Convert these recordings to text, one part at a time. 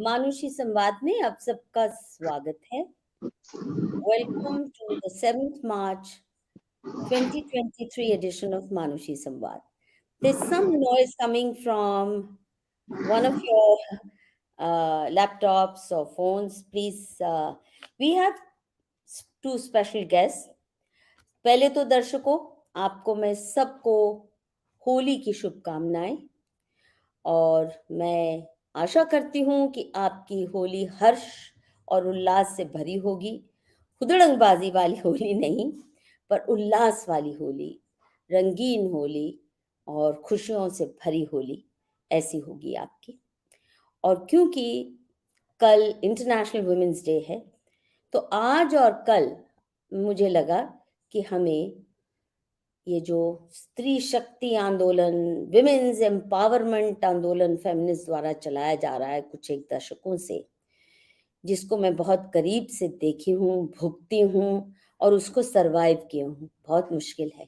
मानुषी संवाद में आप सबका स्वागत है। Welcome to the 7th March 2023 edition of Manushi Samvad. There's some noise coming from one of your laptops or phones. Please, we have two special guests. पहले तो दर्शकों, आपको मैं सबको होली की शुभकामनाएं, और मैं आशा करती हूँ कि आपकी होली हर्ष और उल्लास से भरी होगी। हुदड़ंगबाजी वाली होली नहीं, पर उल्लास वाली होली, रंगीन होली और खुशियों से भरी होली ऐसी होगी आपकी। और क्योंकि कल इंटरनेशनल वुमेन्स डे है, तो आज और कल मुझे लगा कि हमें ये जो स्त्री शक्ति आंदोलन, विमेन्स एम्पावरमेंट आंदोलन फेमिनिस्ट द्वारा चलाया जा रहा है कुछ एक दशकों से, जिसको मैं बहुत करीब से देखी हूँ, भुगती हूँ और उसको सरवाइव किया हूँ। बहुत मुश्किल है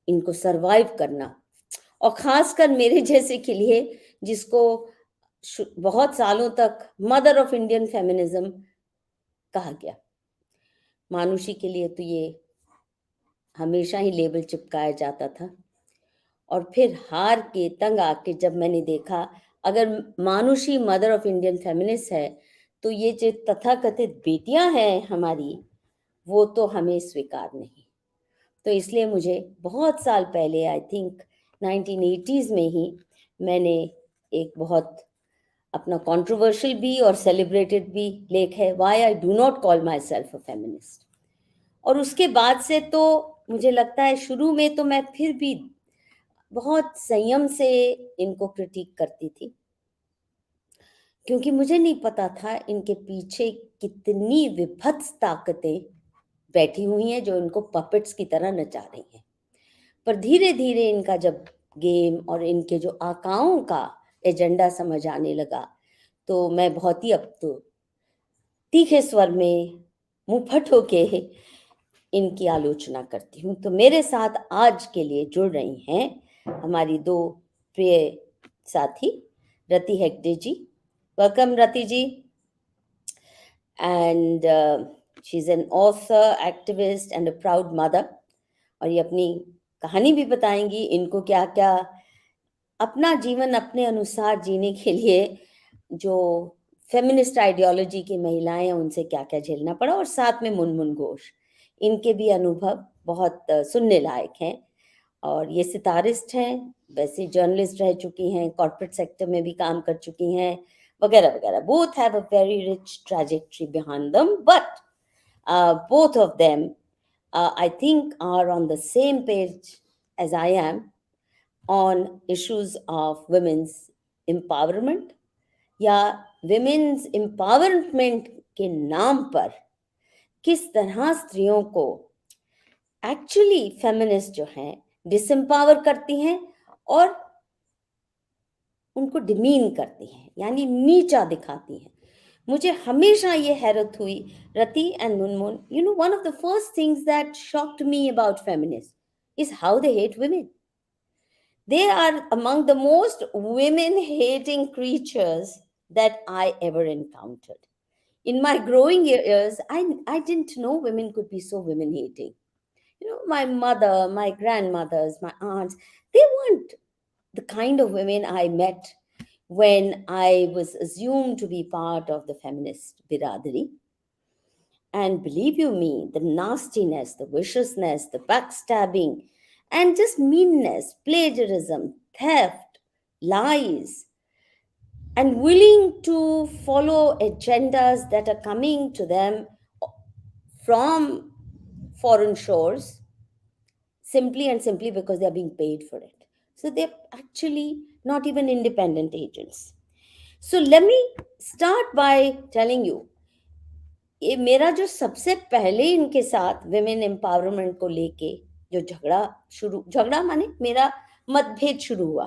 इनको सरवाइव करना, और ख़ासकर मेरे जैसे के लिए जिसको बहुत सालों तक मदर ऑफ इंडियन फेमिनिज्म कहा गया। मानुषी के लिए तो ये हमेशा ही लेबल चिपकाया जाता था, और फिर हार के तंग आके जब मैंने देखा अगर मानुषी मदर ऑफ इंडियन फेमिनिस्ट है, तो ये जो तथाकथित बेटियां हैं हमारी, वो तो हमें स्वीकार नहीं। तो इसलिए मुझे बहुत साल पहले, आई थिंक 1980s में ही, मैंने एक बहुत अपना कंट्रोवर्शियल भी और सेलिब्रेटेड भी लेख है, why I do not call my self a feminist. और उसके बाद से तो मुझे लगता है शुरू में तो मैं फिर भी बहुत संयम से इनको क्रिटिक करती थी, क्योंकि मुझे नहीं पता था इनके पीछे कितनी विभत्स ताकतें बैठी हुई हैं जो इनको पपेट्स की तरह नचा रही हैं। पर धीरे धीरे इनका जब गेम और इनके जो आकाओं का एजेंडा समझ आने लगा, तो मैं बहुत ही अब तो तीखे स्वर में मुंहफट होके इनकी आलोचना करती हूँ। तो मेरे साथ आज के लिए जुड़ रही हैं हमारी दो प्रिय साथी, Rati Hegde ji. Welcome Rati ji. And she is an author, activist and a proud mother, और ये अपनी कहानी भी बताएंगी, इनको क्या क्या अपना जीवन अपने अनुसार जीने के लिए जो फेमिनिस्ट आइडियोलॉजी की महिलाएं हैं उनसे क्या क्या झेलना पड़ा, और साथ में मुनमुन घोष, इनके भी अनुभव बहुत सुनने लायक हैं। और ये सितारिस्ट हैं, वैसे जर्नलिस्ट रह चुकी हैं, कॉर्पोरेट सेक्टर में भी काम कर चुकी हैं, वगैरह वगैरह। Both have a very rich trajectory behind them, but both of them I think are on the same page as I am on issues of women's empowerment, या women's empowerment के नाम पर किस तरह स्त्रियों को एक्चुअली फेमिनिस्ट जो हैं डिसएम्पावर करती हैं और उनको डिमीन करती हैं, यानी नीचा दिखाती हैं। मुझे हमेशा ये हैरत हुई, Rati and Munmun, you know, one of the first things that shocked me about feminists is how they hate women. They are among the most women-hating creatures that I ever encountered. In my growing years, I didn't know women could be so women-hating. You know, my mother, my grandmothers, my aunts, they weren't the kind of women I met when I was assumed to be part of the feminist biradari. And believe you me, the nastiness, the viciousness, the backstabbing, and just meanness, plagiarism, theft, lies, and willing to follow agendas that are coming to them from foreign shores simply and simply because they are being paid for it. So they're actually not even independent agents. So let me start by telling you, ये मेरा जो सबसे पहले इनके साथ women empowerment को लेके जो झगड़ा माने मेरा मतभेद शुरू हुआ,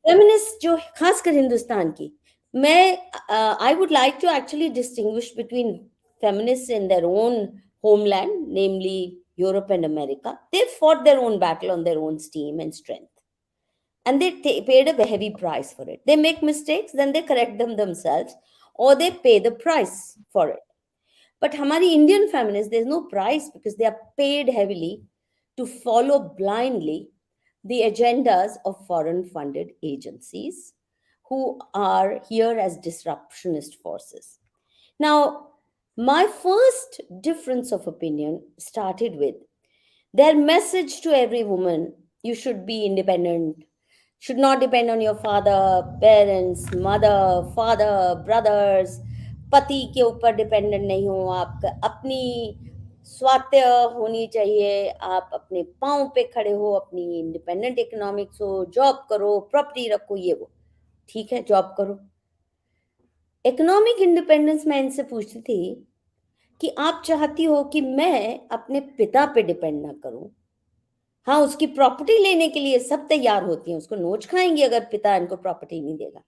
फेमिनिस्ट जो खासकर हिंदुस्तान की, मैं I would like to actually distinguish between feminist in their own homeland, namely Europe and America. They fought their own battle on their own steam and strength. and they paid a heavy price for it. They make mistakes, then they correct them themselves, or they pay the price for it. But hamari Indian feminists, there's no price because they are paid heavily to follow blindly the agendas of foreign funded agencies who are here as disruptionist forces. Now, my first difference of opinion started with their message to every woman: you should be independent, should not depend on your father, parents, mother, father, brothers, पति के ऊपर dependent नहीं हो, आप अपनी स्वात्य होनी चाहिए, आप अपने पाँव पे खड़े हो, अपनी इंडिपेंडेंट इकोनॉमिक्स हो, जॉब करो, प्रॉपर्टी रखो, ये वो ठीक है, जॉब करो. इकोनॉमिक इंडिपेंडेंस मैं इनसे पूछती थी कि आप चाहती हो कि मैं अपने पिता पे डिपेंड ना करूं. हाँ, उसकी प्रॉपर्टी लेने के लिए सब तैयार होती हैं, उसको नोच खाएंगी अगर पिता इनको प्रॉपर्टी नहीं देगा.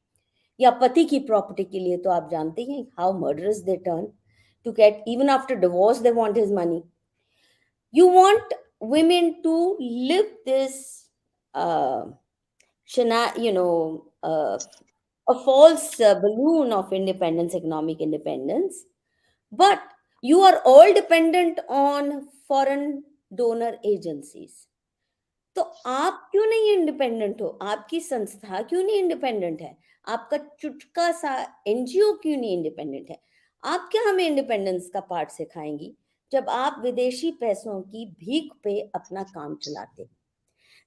या पति की प्रॉपर्टी के लिए तो आप जानते हैं how murderous they turn to get, even after divorce they want his money. You want women to live this a false balloon of independence, economic independence, but you are all dependent on foreign donor agencies. तो आप क्यों नहीं independent हो? आपकी संस्था क्यों नहीं independent है? आपका चुटका सा एनजीओ क्यों नहीं इंडिपेंडेंट है? आप क्या हमें इंडिपेंडेंस का पार्ट सिखाएंगी जब आप विदेशी पैसों की भीख पे अपना काम चलाते?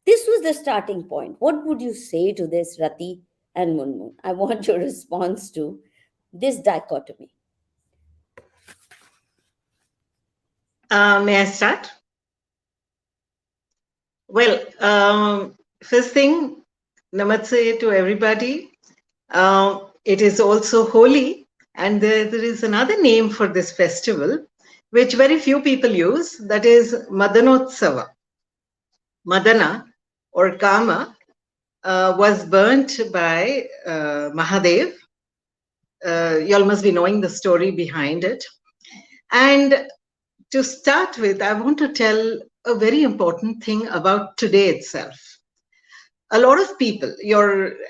This was the starting point. What would you say to this, Rati and Munmun? I want your response to this dichotomy. May I start? Well, first thing, namaste to everybody. It is also Holi, and there is another name for this festival, which very few people use, that is Madanotsava. Madana, or Kama, was burnt by Mahadev. You all must be knowing the story behind it. And to start with, I want to tell a very important thing about today itself. A lot of people,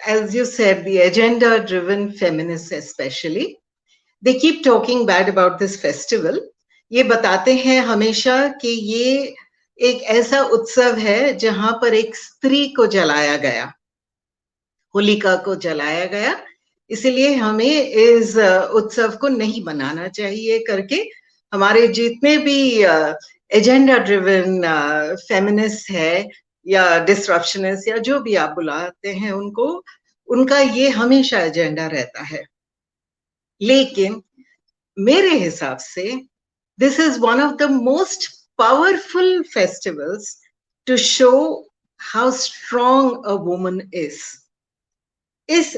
as you said, the agenda-driven feminists especially, they keep talking bad about this festival. ये बताते हैं हमेशा कि ये एक ऐसा उत्सव है जहां पर एक स्त्री को जलाया गया, होलिका को जलाया गया, इसलिए हमें इस उत्सव को नहीं मनाना चाहिए करके हमारे जितने भी एजेंडा ड्रिवन फेमिनिस्ट है या डिसरप्शनिस्ट या जो भी आप बुलाते हैं उनको, उनका ये हमेशा एजेंडा रहता है. लेकिन मेरे हिसाब से this is one of the most powerful festivals to show how strong a woman is. इस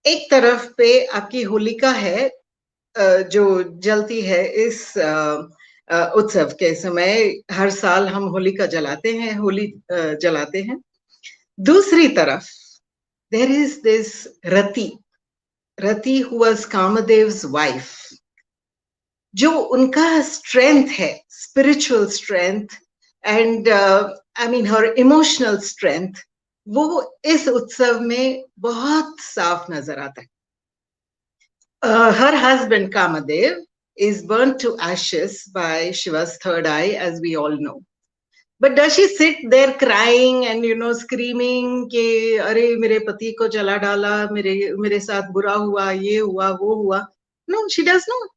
एक तरफ पे आपकी होलिका है जो जलती है इस उत्सव के समय. हर साल हम होलिका जलाते हैं, होली जलाते हैं. दूसरी तरफ there is this Rati who was Kamadev's wife. जो उनका strength है, spiritual strength and I mean her emotional strength, वो इस उत्सव में बहुत साफ नजर आता है. Her husband Kamadev is burnt to ashes by Shiva's third eye, as we all know. But does she sit there crying and screaming कि अरे मेरे पति को जला डाला, मेरे साथ बुरा हुआ, ये हुआ, वो हुआ? No, she does not.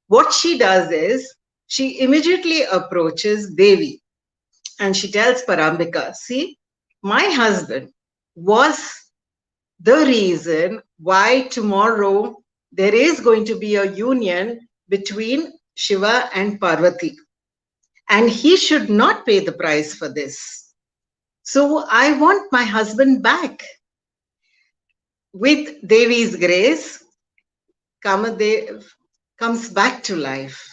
What she does is she immediately approaches Devi and she tells Parambika, see, my husband was the reason why tomorrow there is going to be a union between Shiva and Parvati. And he should not pay the price for this. So I want my husband back. With Devi's grace, Kamadev comes back to life.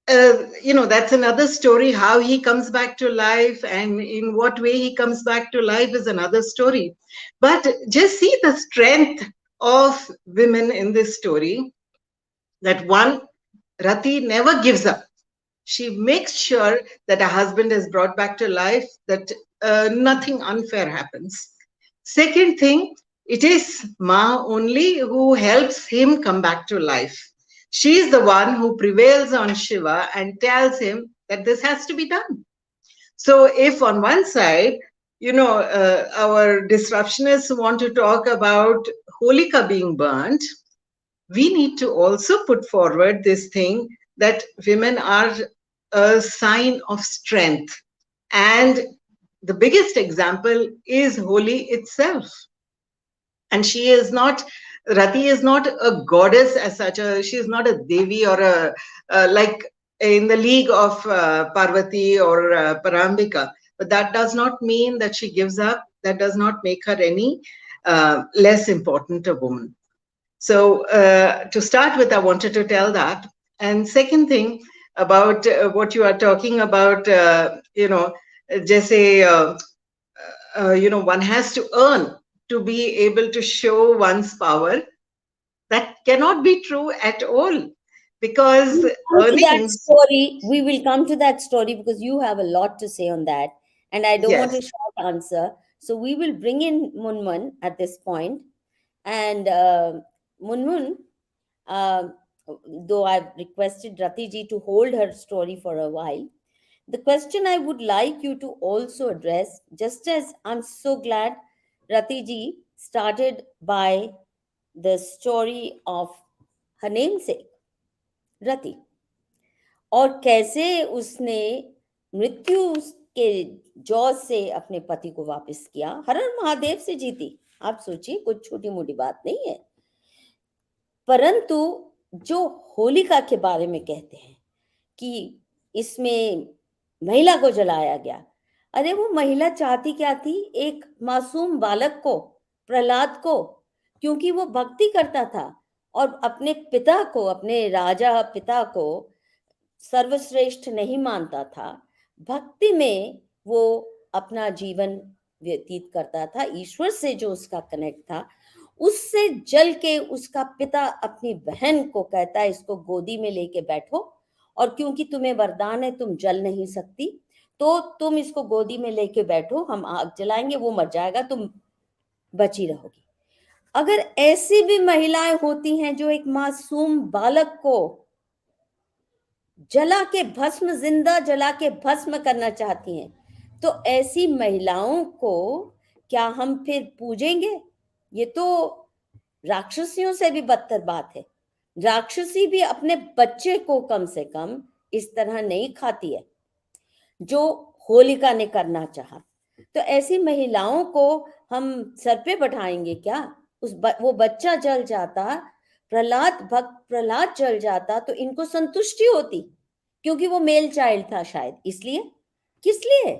That's another story. How he comes back to life and in what way he comes back to life is another story. But just see the strength of women in this story, that one, Rati never gives up. She makes sure that her husband is brought back to life, that nothing unfair happens. Second thing, it is Ma only who helps him come back to life. She is the one who prevails on Shiva and tells him that this has to be done. So if on one side, our disruptionists want to talk about Holika being burnt, we need to also put forward this thing that women are a sign of strength. And the biggest example is Holi itself. And she is not, Rati is not a goddess as such. She is not a Devi or like in the league of Parvati or Parambika. But that does not mean that she gives up. That does not make her any less important a woman. So to start with, I wanted to tell that. And second thing about what you are talking about, just say, one has to earn to be able to show one's power. That cannot be true at all, because earnings. We will come to that story because you have a lot to say on that, and I don't want a Yes. short answer. So we will bring in Munmun at this point, and Munmun, uh, though I've requested Rati ji to hold her story for a while, the question I would like you to also address, just as I'm so glad Rati ji started by the story of her namesake, रति, और कैसे उसने मृत्यु के जौ से अपने पति को वापस किया, हर हर महादेव से जीती. आप सोचिए, कुछ छोटी मोटी बात नहीं है. परंतु जो होलिका के बारे में कहते हैं कि इसमें महिला को जलाया गया, अरे वो महिला चाहती क्या थी? एक मासूम बालक को, प्रहलाद को, क्योंकि वो भक्ति करता था और अपने पिता को, अपने राजा पिता को सर्वश्रेष्ठ नहीं मानता था. भक्ति में वो अपना जीवन व्यतीत करता था. ईश्वर से जो उसका कनेक्ट था, उससे जल के उसका पिता अपनी बहन को कहता है, इसको गोदी में लेके बैठो, और क्योंकि तुम्हें वरदान है, तुम जल नहीं सकती, तो तुम इसको गोदी में लेके बैठो, हम आग जलाएंगे, वो मर जाएगा, तुम बची रहोगी. अगर ऐसी भी महिलाएं होती हैं जो एक मासूम बालक को जला के भस्म, जिंदा जला के भस्म करना चाहती हैं, तो ऐसी महिलाओं को क्या हम फिर पूजेंगे? ये तो राक्षसियों से भी बदतर बात है. राक्षसी भी अपने बच्चे को कम से कम इस तरह नहीं खाती है जो होलिका ने करना चाहा. तो ऐसी महिलाओं को हम सर पे बैठाएंगे क्या? वो बच्चा जल जाता, प्रहलाद जल जाता, तो इनको संतुष्टि होती, क्योंकि वो मेल चाइल्ड था शायद, इसलिए. किस लिए?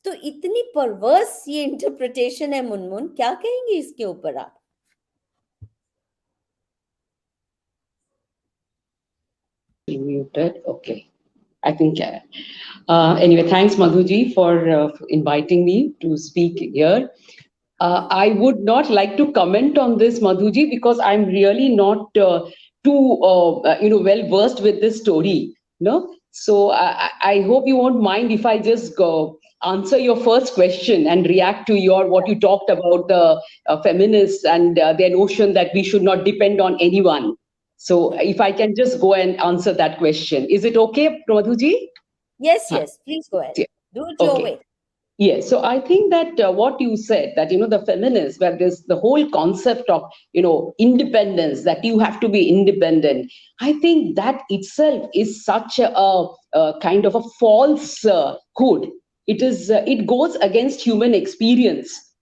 तो इतनी परवर्स ये इंटरप्रिटेशन है. मुनमुन, क्या कहेंगे इसके ऊपर आप? Muted. Okay. I think. Anyway, thanks, Madhuji, for inviting me to speak here. I would not like to comment on this, Madhuji, because I'm really not too well versed with this story. No, so I hope you won't mind if I just go answer your first question and react to what you talked about the feminists and their notion that we should not depend on anyone. So if I can just go and answer that question, is it okay, Madhuji? Yes, please go ahead. Yeah. Do it your way. Yes, so I think that what you said, that, the feminists, where there's the whole concept of, independence, that you have to be independent. I think that itself is such a kind of a falsehood. It goes against human experience,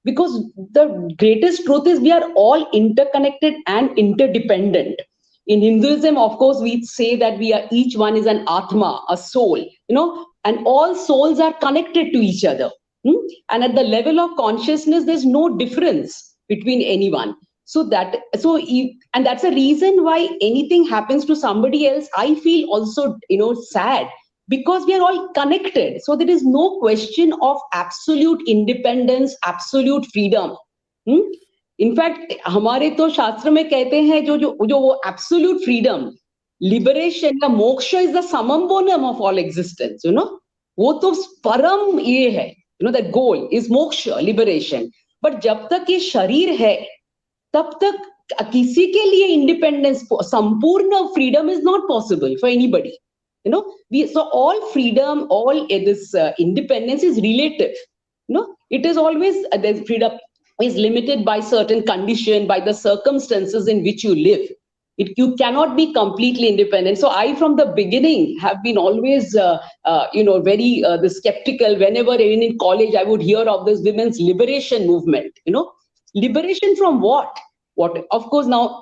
because the greatest truth is we are all interconnected and interdependent. In Hinduism, of course, we say that each one is an Atma, a soul, and all souls are connected to each other. And at the level of consciousness, there's no difference between anyone. And that's a reason why anything happens to somebody else, I feel also, sad, because we are all connected. So there is no question of absolute independence, absolute freedom. In fact, हमारे तो शास्त्र में कहते हैं जो वो absolute freedom, liberation या moksha is the summum bonum of all existence, वो तो परम ये है, that goal is moksha, liberation. But जब तक ये शरीर है तब तक किसी के लिए इंडिपेंडेंस, संपूर्ण freedom is not possible for anybody. So all freedom, all this independence is relative. It is always the freedom is limited by certain condition, by the circumstances in which you live. You cannot be completely independent. So I, from the beginning, have been always very the skeptical. Whenever even in college I would hear of this women's liberation movement. Liberation from what? Of course, now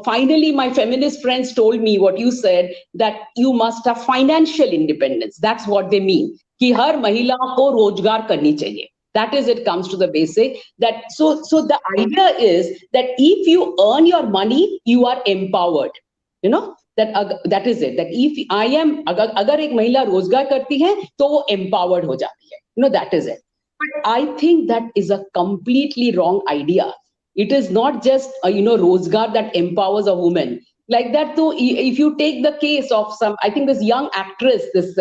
finally my feminist friends told me what you said, that you must have financial independence. That's what they mean, कि हर महिला को रोजगार करनी चाहिए. That is, it comes to the basic. That so the idea is that if you earn your money, you are empowered. That is it. That if I am, अगर एक महिला रोजगार करती है तो वो empowered हो जाती है. That is it. But I think that is a completely wrong idea. It is not just rozgar that empowers a woman like that. So if you take the case of I think this young actress, this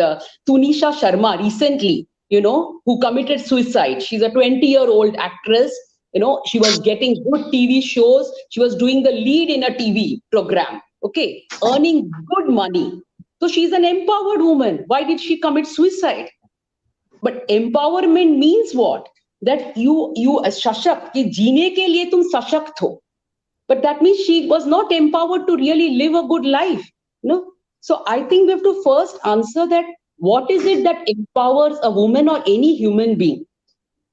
Tunisha Sharma, recently, who committed suicide. She's a 20-year-old actress. She was getting good TV shows. She was doing the lead in a TV program. Okay, earning good money. So she's an empowered woman. Why did she commit suicide? But empowerment means what? That you सशक्त, कि जीने के लिए तुम सशक्त हो. But that means she was not empowered to really live a good life. So I think we have to first answer that what is it that empowers a woman or any human being?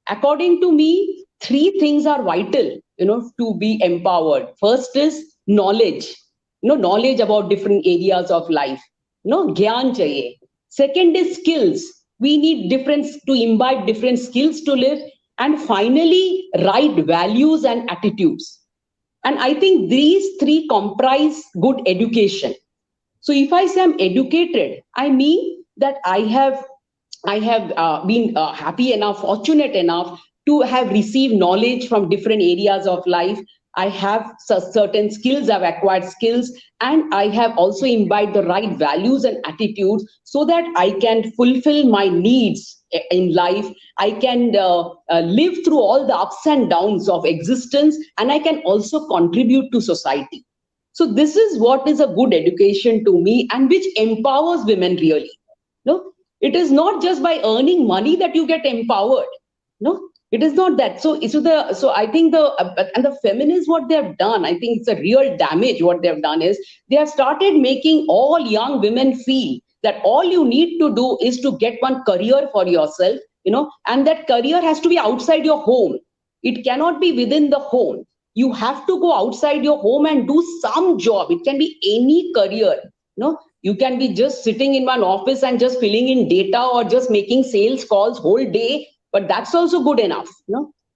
According to me, 3 things are vital, to be empowered. First is knowledge. Knowledge about different areas of life. Gyan chahiye. Second is skills. We need to imbibe different skills to live. And finally, right values and attitudes. And I think these 3 comprise good education. So if I say I'm educated, I mean that I have been happy enough, fortunate enough to have received knowledge from different areas of life. I have certain skills, I've acquired skills, and I have also imbibed the right values and attitudes so that I can fulfill my needs in life. I can live through all the ups and downs of existence, and I can also contribute to society. So this is what is a good education to me, and which empowers women really. It is not just by earning money that you get empowered. It is not that. So I think the feminists, what they have done, I think it's a real damage. What they have done is they have started making all young women feel that all you need to do is to get one career for yourself, and that career has to be outside your home. It cannot be within the home. You have to go outside your home and do some job. It can be any career. You can be just sitting in one office and just filling in data or just making sales calls whole day. But that's also good enough,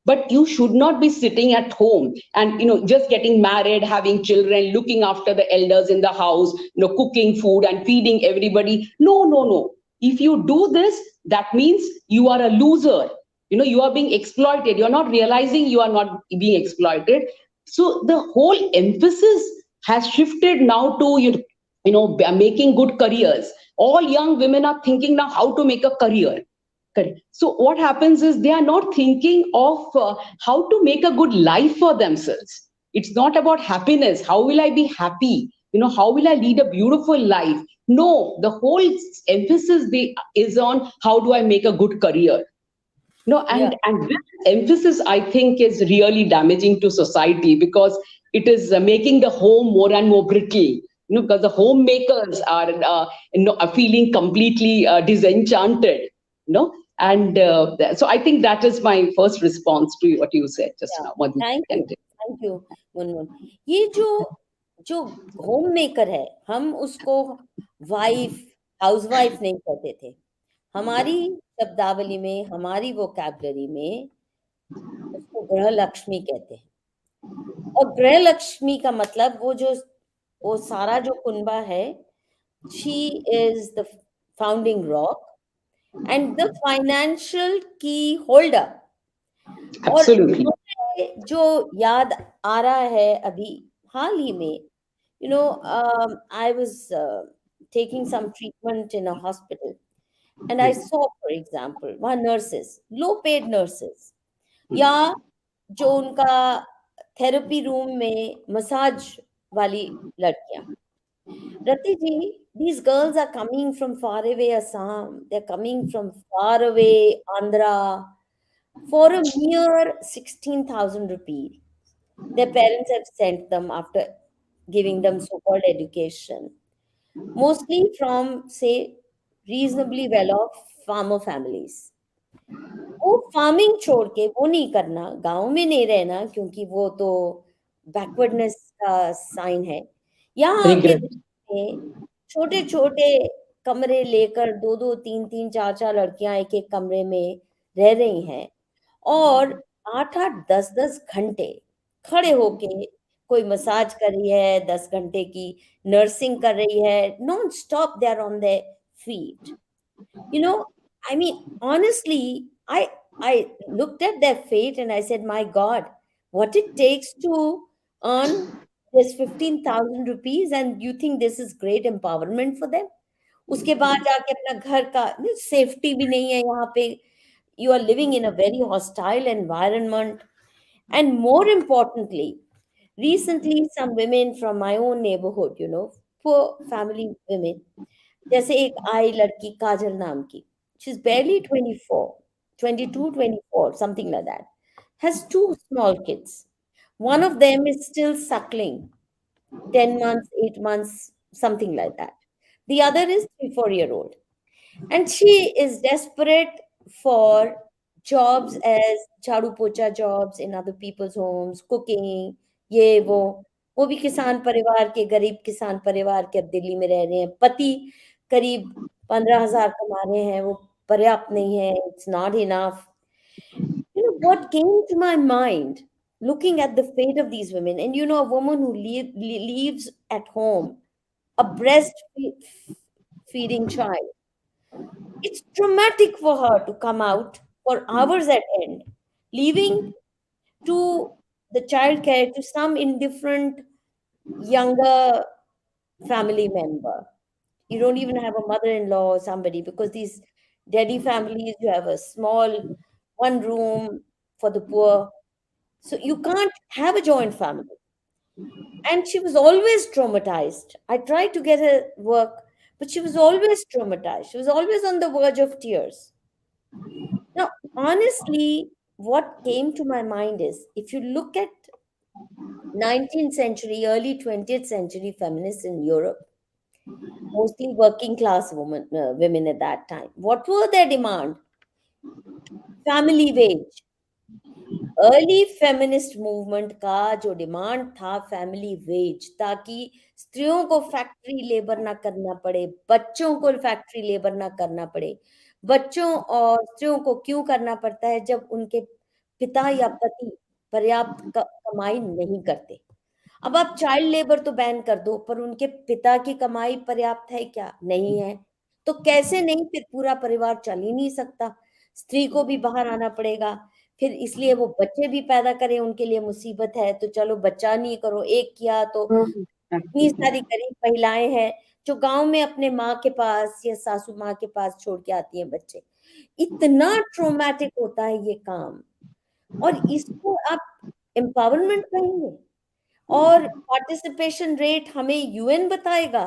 But you should not be sitting at home and, just getting married, having children, looking after the elders in the house, cooking food and feeding everybody. No. If you do this, that means you are a loser. You are being exploited. You're not realizing you are not being exploited. So the whole emphasis has shifted now to, making good careers. All young women are thinking now how to make a career. Correct. So what happens is they are not thinking of how to make a good life for themselves. It's not about happiness. How will I be happy? How will I lead a beautiful life? No, the whole emphasis is on how do I make a good career? And this emphasis, I think, is really damaging to society because it is making the home more and more brittle. Because the homemakers are feeling completely disenchanted. And so I think that is my first response to what you said just now. Thank you, Munmun. ये जो home maker है, हम उसको housewife नहीं कहते थे. हमारी शब्दावली में, हमारी वोकैबुलरी में उसको गृह लक्ष्मी कहते हैं. और गृह लक्ष्मी का मतलब वो सारा जो कुनबा है, she is the founding rock and the financial key holder. Absolutely. और जो याद आ रहा है अभी हाल ही में, I was taking some treatment in a hospital and I saw, for example, one nurses, low paid nurses, या जो उनका थेरेपी रूम में मसाज वाली लड़कियां, Rati ji, these girls are coming from far away Assam. They're coming from far away Andhra for a mere 16,000 rupees. Their parents have sent them after giving them so-called education. Mostly from, say, reasonably well-off farmer families. वो farming छोड़ के वो नहीं करना, गांव में नहीं रहना, क्योंकि वो तो बैकवर्डनेस का साइन है। यहाँ आके छोटे छोटे कमरे लेकर 2-2, 3-3, 4-4 लड़कियां एक एक कमरे में रह रही हैं और 8-8, 10-10 घंटे खड़े होके कोई मसाज कर रही है, 10 घंटे की नर्सिंग कर रही है, non stop they are on their feet. You know, I mean, honestly, I looked at their fate and I said, my God, what it takes to earn this 15,000 rupees, and you think this is great empowerment for them? उसके बाद जाके अपना घर का safety भी नहीं है यहाँ पे, you are living in a very hostile environment. And more importantly, recently some women from my own neighborhood, poor family women, जैसे एक आई लड़की काजल नाम की, she's barely 24, 22, 24, something like that, has 2 small kids. One of them is still suckling, 10 months, 8 months, something like that. The other is 3-4-year-old. And she is desperate for jobs as jhadu pocha jobs in other people's homes, cooking, ये वो भी किसान परिवार के, गरीब किसान परिवार के, अब दिल्ली में रह रहे हैं। पति करीब 15,000 कमा रहे हैं, वो पर्याप्त नहीं है, it's not enough. What came to my mind looking at the fate of these women, and a woman who leaves at home a breastfeeding child, it's traumatic for her to come out for hours at end, leaving to the childcare to some indifferent younger family member. You don't even have a mother-in-law or somebody, because these Delhi families, you have a small one room for the poor. So you can't have a joint family. And she was always traumatized. I tried to get her work, but she was always traumatized. She was always on the verge of tears. Now, honestly, what came to my mind is, if you look at 19th century, early 20th century feminists in Europe, mostly working class women at that time, what were their demand? Family wage. Early feminist movement का जो demand था family veg, ताकि स्त्रियों को factory labour ना करना पड़े, बच्चों को फैक्ट्री लेबर ना करना पड़े। बच्चों और स्त्रियों को क्यों करना पड़ता है? जब उनके पिता या पति पर्याप्त कमाई नहीं करते। अब आप चाइल्ड लेबर तो बैन कर दो, पर उनके पिता की कमाई पर्याप्त है क्या? नहीं है। तो कैसे नहीं, फिर पूरा परिवार चल ही नहीं सकता, स्त्री को भी बाहर आना पड़ेगा। फिर इसलिए वो बच्चे भी पैदा करें उनके लिए मुसीबत है, तो चलो बच्चा नहीं करो, एक किया तो इतनी सारी गरीब महिलाएं हैं जो गांव में अपने माँ के पास या सासू माँ के पास छोड़ के आती हैं बच्चे। इतना ट्रॉमेटिक होता है ये काम, और इसको आप एम्पावरमेंट कहेंगे? और पार्टिसिपेशन रेट हमें यूएन बताएगा,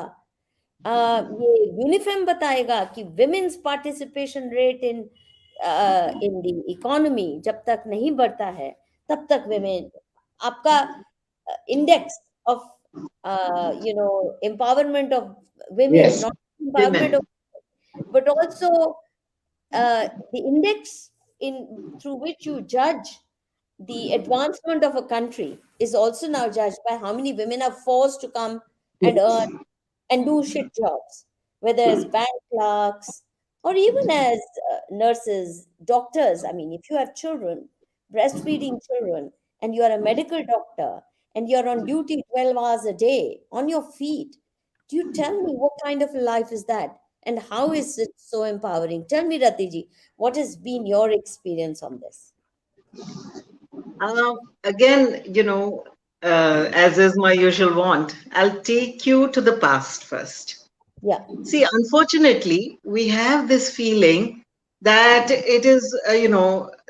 ये यूनिफेम बताएगा कि women's participation rate in the economy जब तक नहीं बढ़ता है तब तक विमेन, आपका index of empowerment of women, Yes, not empowerment women. of, but also the index through which you judge the advancement of a country is also now judged by how many women are forced to come and earn and do shit jobs, whether as bank clerks or even as nurses, doctors. I mean, if you have children, breastfeeding children, and you are a medical doctor and you're on duty 12 hours a day on your feet, do you tell me what kind of a life is that? And how is it so empowering? Tell me, Ratiji, what has been your experience on this? Again, as is my usual want, I'll take you to the past first. Yeah. See, unfortunately, we have this feeling that it is,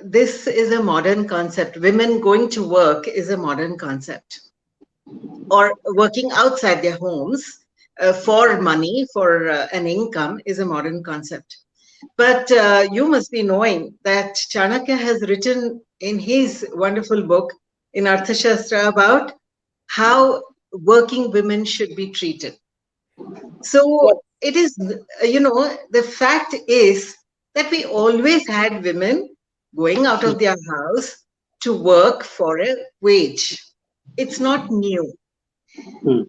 this is a modern concept. Women going to work is a modern concept, or working outside their homes for money, for an income, is a modern concept. But you must be knowing that Chanakya has written in his wonderful book in Arthashastra about how working women should be treated. So it is, the fact is that we always had women going out of their house to work for a wage. It's not new.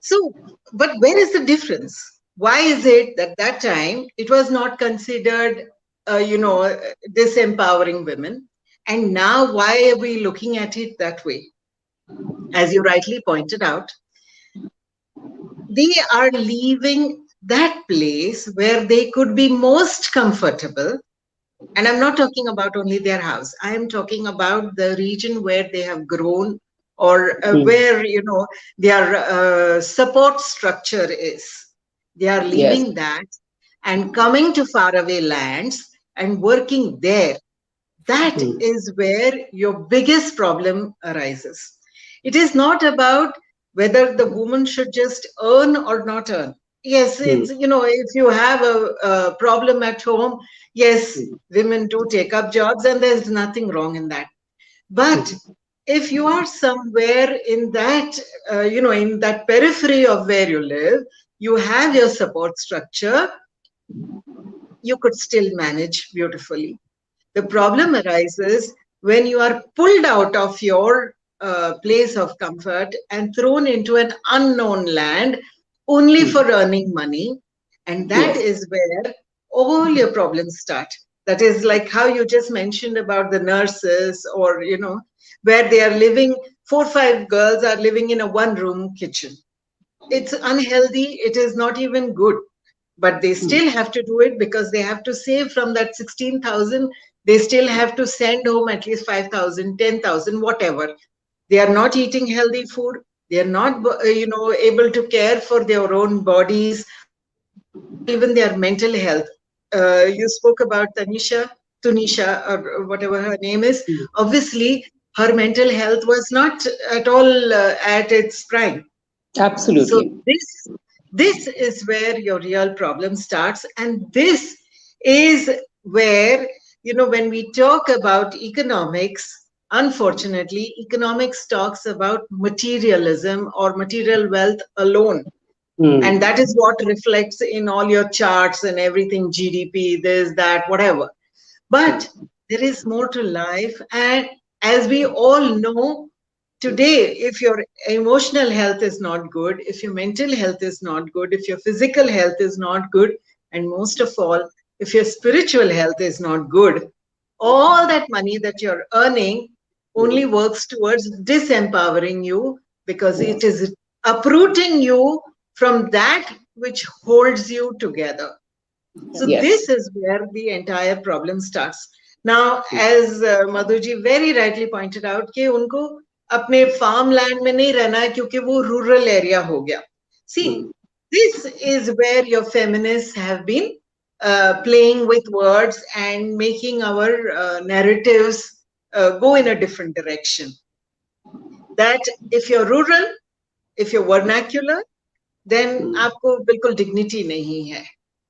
So, but where is the difference? Why is it that that time it was not considered, disempowering women? And now why are we looking at it that way? As you rightly pointed out, they are leaving that place where they could be most comfortable. And I'm not talking about only their house. I am talking about the region where they have grown, or where, their support structure is. They are leaving that and coming to faraway lands and working there. That is where your biggest problem arises. It is not about whether the woman should just earn or not earn. Yes, it's, if you have a problem at home, yes, women do take up jobs and there's nothing wrong in that. But if you are somewhere in that, in that periphery of where you live, you have your support structure, you could still manage beautifully. The problem arises when you are pulled out of your place of comfort and thrown into an unknown land only for earning money. And that is where all your problems start. That is like how you just mentioned about the nurses, or, where they are living, 4 or 5 girls are living in a one-room kitchen. It's unhealthy. It is not even good. But they still have to do it because they have to save from that 16,000. They still have to send home at least 5,000, 10,000, whatever. They are not eating healthy food. They are not, able to care for their own bodies, or even their mental health. You spoke about Tunisha, or whatever her name is. Obviously, her mental health was not at all at its prime. Absolutely. So this is where your real problem starts. And this is where, when we talk about economics, unfortunately, economics talks about materialism or material wealth alone. And that is what reflects in all your charts and everything, GDP, this, that, whatever. But there is more to life. And as we all know, today, if your emotional health is not good, if your mental health is not good, if your physical health is not good, and most of all, if your spiritual health is not good, all that money that you're earning only works towards disempowering you, because it is uprooting you from that which holds you together. So this is where the entire problem starts. Now, as Madhuji very rightly pointed out, कि उनको अपने farmland में नहीं रहना है क्योंकि वो rural area हो गया. See, this is where your feminists have been playing with words and making our narratives go in a different direction. That if you're rural, if you're vernacular, then आपको बिल्कुल dignity नहीं है.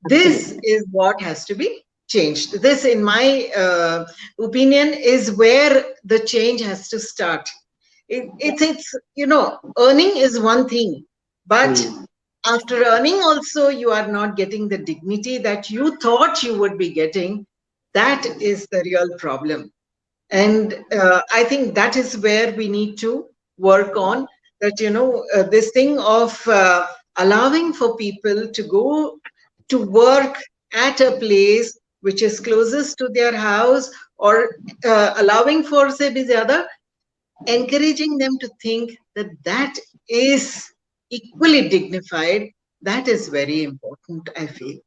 This is what has to be changed. This, in my opinion, is where the change has to start. It's earning is one thing, but after earning also, you are not getting the dignity that you thought you would be getting. That is the real problem. And I think that is where we need to work on, that, this thing of allowing for people to go to work at a place which is closest to their house, or allowing for, say, bhi zyada, encouraging them to think that that is equally dignified. That is very important, I feel.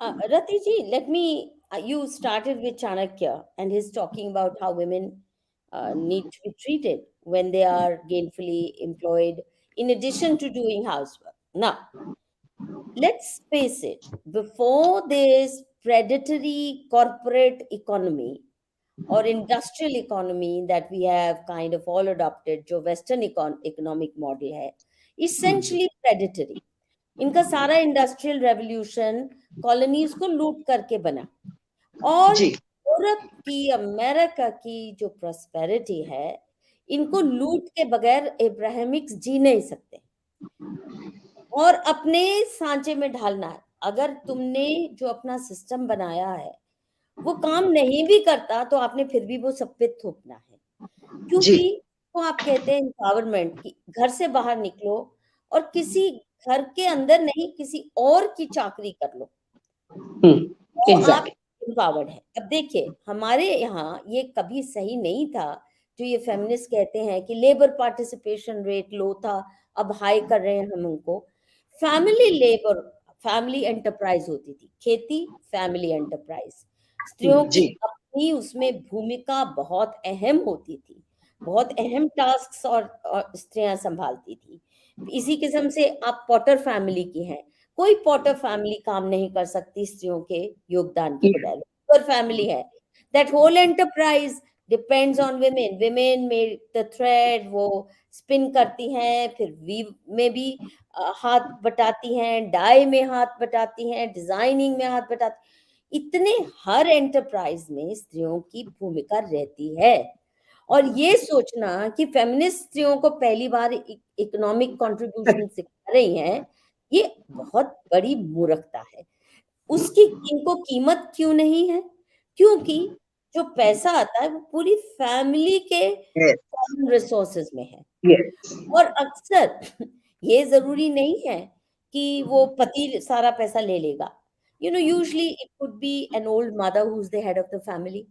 Rati ji, let me. You started with Chanakya and he's talking about how women need to be treated when they are gainfully employed, in addition to doing housework. Now, let's face it, before this predatory corporate economy, or industrial economy that we have kind of all adopted, जो western economic model है, essentially predatory. इनका सारा industrial revolution colonies को लूट करके बना, और जी Europe की, अमेरिका की जो प्रॉस्पेरिटी है, इनको लूट के बगैर इब्राहिमिक्स जी नहीं सकते, और अपने सांचे में ढालना है। अगर तुमने जो अपना सिस्टम बनाया है वो काम नहीं भी करता तो आपने फिर भी वो सब पे थोपना है, जी क्योंकि वो आप कहते हैं एम्पावरमेंट की, घर से बाहर निकलो और किसी घर के अंदर नहीं किसी और की चाकरी कर लो, तो आप एग्जैक्टली। एम्पावर्ड है। अब देखिए हमारे यहाँ ये कभी सही नहीं था, जो ये फेमिनिस्ट कहते हैं कि लेबर पार्टिसिपेशन रेट लो था, अब हाई कर रहे हैं हम उनको। फैमिली लेबर, फैमिली एंटरप्राइज होती थी, खेती फैमिली एंटरप्राइज, स्त्रियों की जी अपनी उसमें भूमिका बहुत अहम होती थी, बहुत अहम टास्क और स्त्रियां संभालती थी। इसी किस्म से आप पॉटर फैमिली की हैं, कोई पॉटर फैमिली काम नहीं कर सकती स्त्रियों के योगदान के बगैर, पॉटर फैमिली है। That whole enterprise depends on women, women में द थ्रेड वो स्पिन करती हैं, फिर वीव में भी हाथ बटाती हैं, डाई में हाथ बटाती हैं, डिजाइनिंग में हाथ बटाती, इतने हर एंटरप्राइज में स्त्रियों की भूमिका रहती है। और ये सोचना कि फेमिनिस्ट स्त्रियों को पहली बार इकोनॉमिक कंट्रीब्यूशन सिखा रही हैं, ये बहुत बड़ी मूर्खता है। उसकी इनको कीमत क्यों नहीं है? क्योंकि जो पैसा आता है वो पूरी फैमिली के yes कॉमन रिसोर्सेज में है, Yes. और अक्सर ये जरूरी नहीं है कि वो पति सारा पैसा ले लेगा। Usually it could be an old mother who is the head of the family,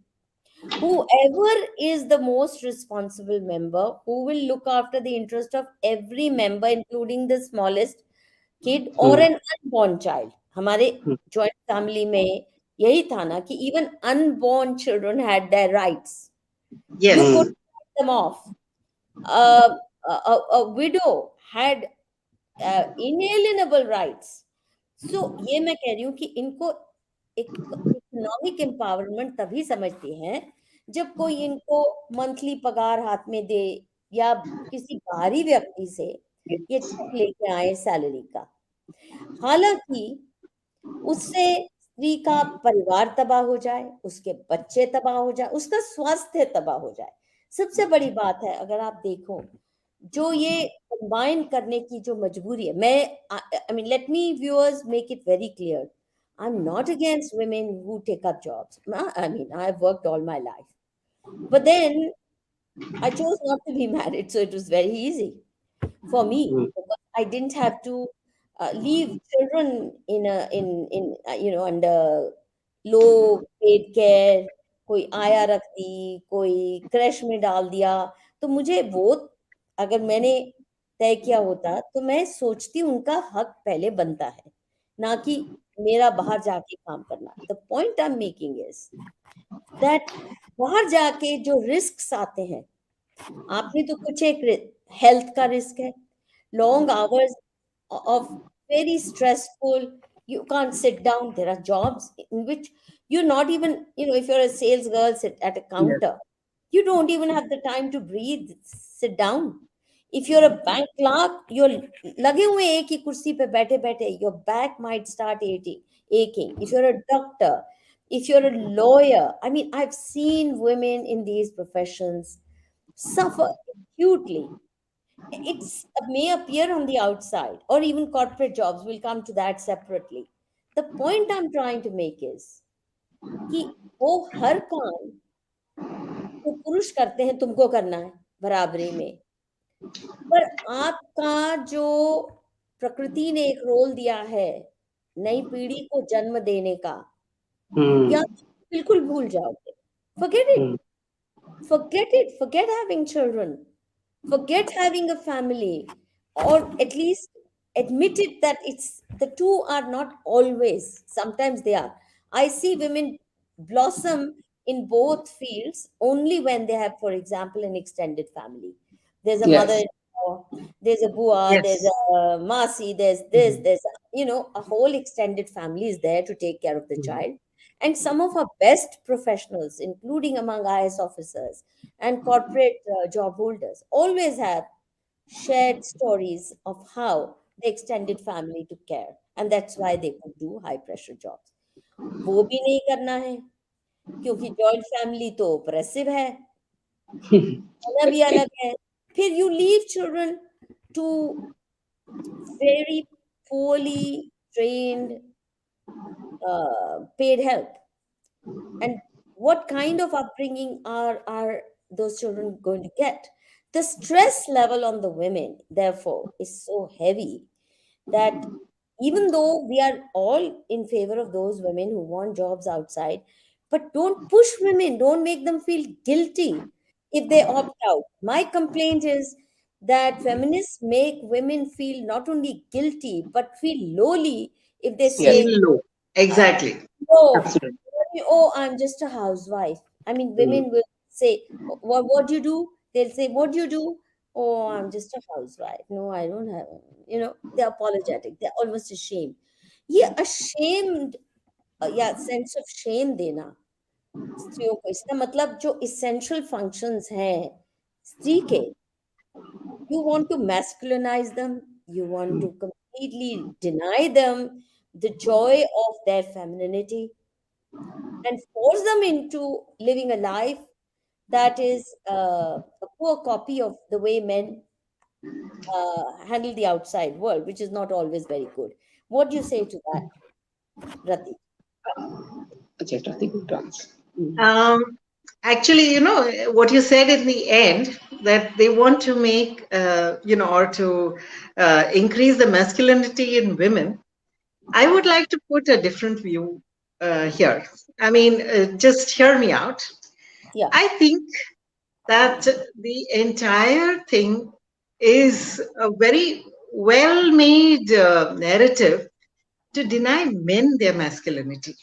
whoever is the most responsible member, who will look after the interest of every member including the smallest kid or an unborn child. हमारे joint family में यही था ना कि even unborn children had their rights. You yes could cut them off. Uh, a widow had inalienable rights. So ये मैं कह रही हूँ कि इनको एक इकोनॉमिक एम्पावरमेंट तभी समझती हैं जब कोई इनको मंथली पगार हाथ में दे, या किसी बाहरी व्यक्ति से ये चेक लेके आए सैलरी का। हालांकि उससे स्त्री का परिवार तबाह हो जाए, उसके बच्चे तबाह हो जाए, उसका स्वास्थ्य तबाह हो जाए। सबसे बड़ी बात है, अगर आप देखो जो ये कंबाइन करने की जो मजबूरी है, मैं I mean let me viewers make it very clear, I am not against women who take up jobs. I mean, I've worked all my life, but then I chose not to be married, so it was very easy for me because I didn't have to leave children in under low paid care. कोई आया रख दी, कोई crash में डाल दिया, तो मुझे वो, अगर मैंने तय किया होता तो मैं सोचती उनका हक पहले बनता है, ना कि मेरा बाहर जाके काम करना। The point I am making is that बाहर जाके जो रिस्क आते हैं, आपने तो कुछ एक हेल्थ का रिस्क है, long hours of very stressful, you can't sit down, there are jobs in which you're not even, if you're a sales girl sit at a counter, you don't even have the time to breathe, sit down. If you're a bank clerk, you're लगे हुए एक ही कुर्सी पे बैठे बैठे, your back might start aching. If you're a doctor, if you're a lawyer, I mean, I've seen women in these professions suffer acutely. It's may appear on the outside, or even corporate jobs, we'll come to that separately. The point I'm trying to make is कि वो हर काम जो पुरुष करते हैं तुमको करना है बराबरी में, पर आपका जो प्रकृति ने एक रोल दिया है नई पीढ़ी को जन्म देने का, या बिल्कुल भूल जाओगे, forget it, forget having children, forget having a family, or at least admit it that it's the two are not always, sometimes they are. I see women blossom in both fields only when they have, for example, an extended family. There's a Yes. mother-in-law, there's a bua, there's yes a masi, there's this, there's a whole extended family is there to take care of the child, And some of our best professionals, including among IS officers and corporate job holders, always have shared stories of how the extended family took care. And that's why they could do high pressure jobs. वो भी नहीं करना है क्योंकि joint family तो oppressive है, खाना भी अलग है. फिर you leave children to very poorly trained paid help. And what kind of upbringing are those children going to get? The stress level on the women, therefore, is so heavy that even though we are all in favor of those women who want jobs outside, but don't push women, don't make them feel guilty if they opt out. My complaint is that feminists make women feel not only guilty but feel lowly if they say, Feel low. Exactly. "Oh, Absolutely. oh, I'm just a housewife." I mean, women will say, what do you do? They'll say, what do you do? Oh, I'm just a housewife. No, I don't have, they're apologetic. They're almost ashamed. Yeah, ashamed, yeah, sense of shame देना स्त्रियों को. इसका मतलब जो essential functions हैं स्त्री के, you want to masculinize them, you want to completely deny them the joy of their femininity and force them into living a life that is a poor copy of the way men handle the outside world, which is not always very good. What do you say to that, Rati? Okay, Rati, good answer. Actually, what you said in the end, that they want to make, or to increase the masculinity in women. I would like to put a different view here. I mean, just hear me out. Yeah. I think that the entire thing is a very well-made narrative to deny men their masculinity.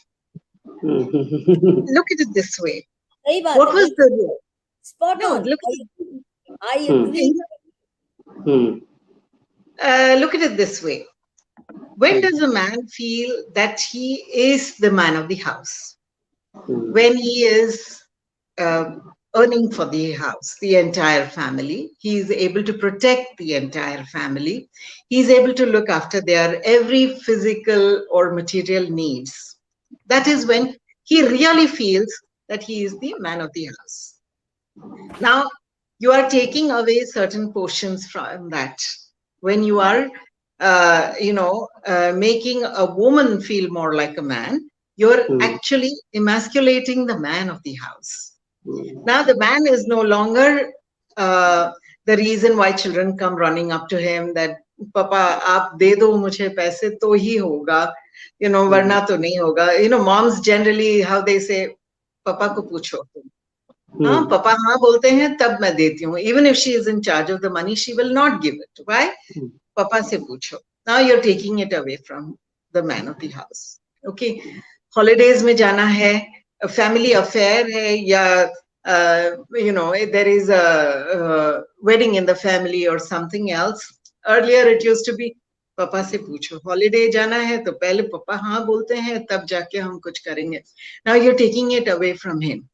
Look at it this way. सही बात What है, was the spot no? on. Look, I agree. Look at it this way. When does a man feel that he is the man of the house? When he is earning for the house, the entire family. He is able to protect the entire family. He is able to look after their every physical or material needs. That is when he really feels that he is the man of the house. Now, you are taking away certain portions from that. When you are, making a woman feel more like a man, you're actually emasculating the man of the house. Now, the man is no longer the reason why children come running up to him that, Papa, aap de do mujhe paise to hi hoga, varna to nahi hoga. Moms generally, how they say, Papa ko pucho. हाँ पापा हाँ बोलते हैं तब मैं देती हूँ. Even if she is in charge of the money, she will not give it. Why? पापा से पूछो. Now you're taking it away from the man of the house. Okay, holidays में जाना है, a family affair है, या there is a wedding in the family or something else. Earlier it used to be पापा से पूछो. Holiday जाना है तो पहले पापा हाँ बोलते हैं तब जाके हम कुछ करेंगे. Now you're taking it away from him.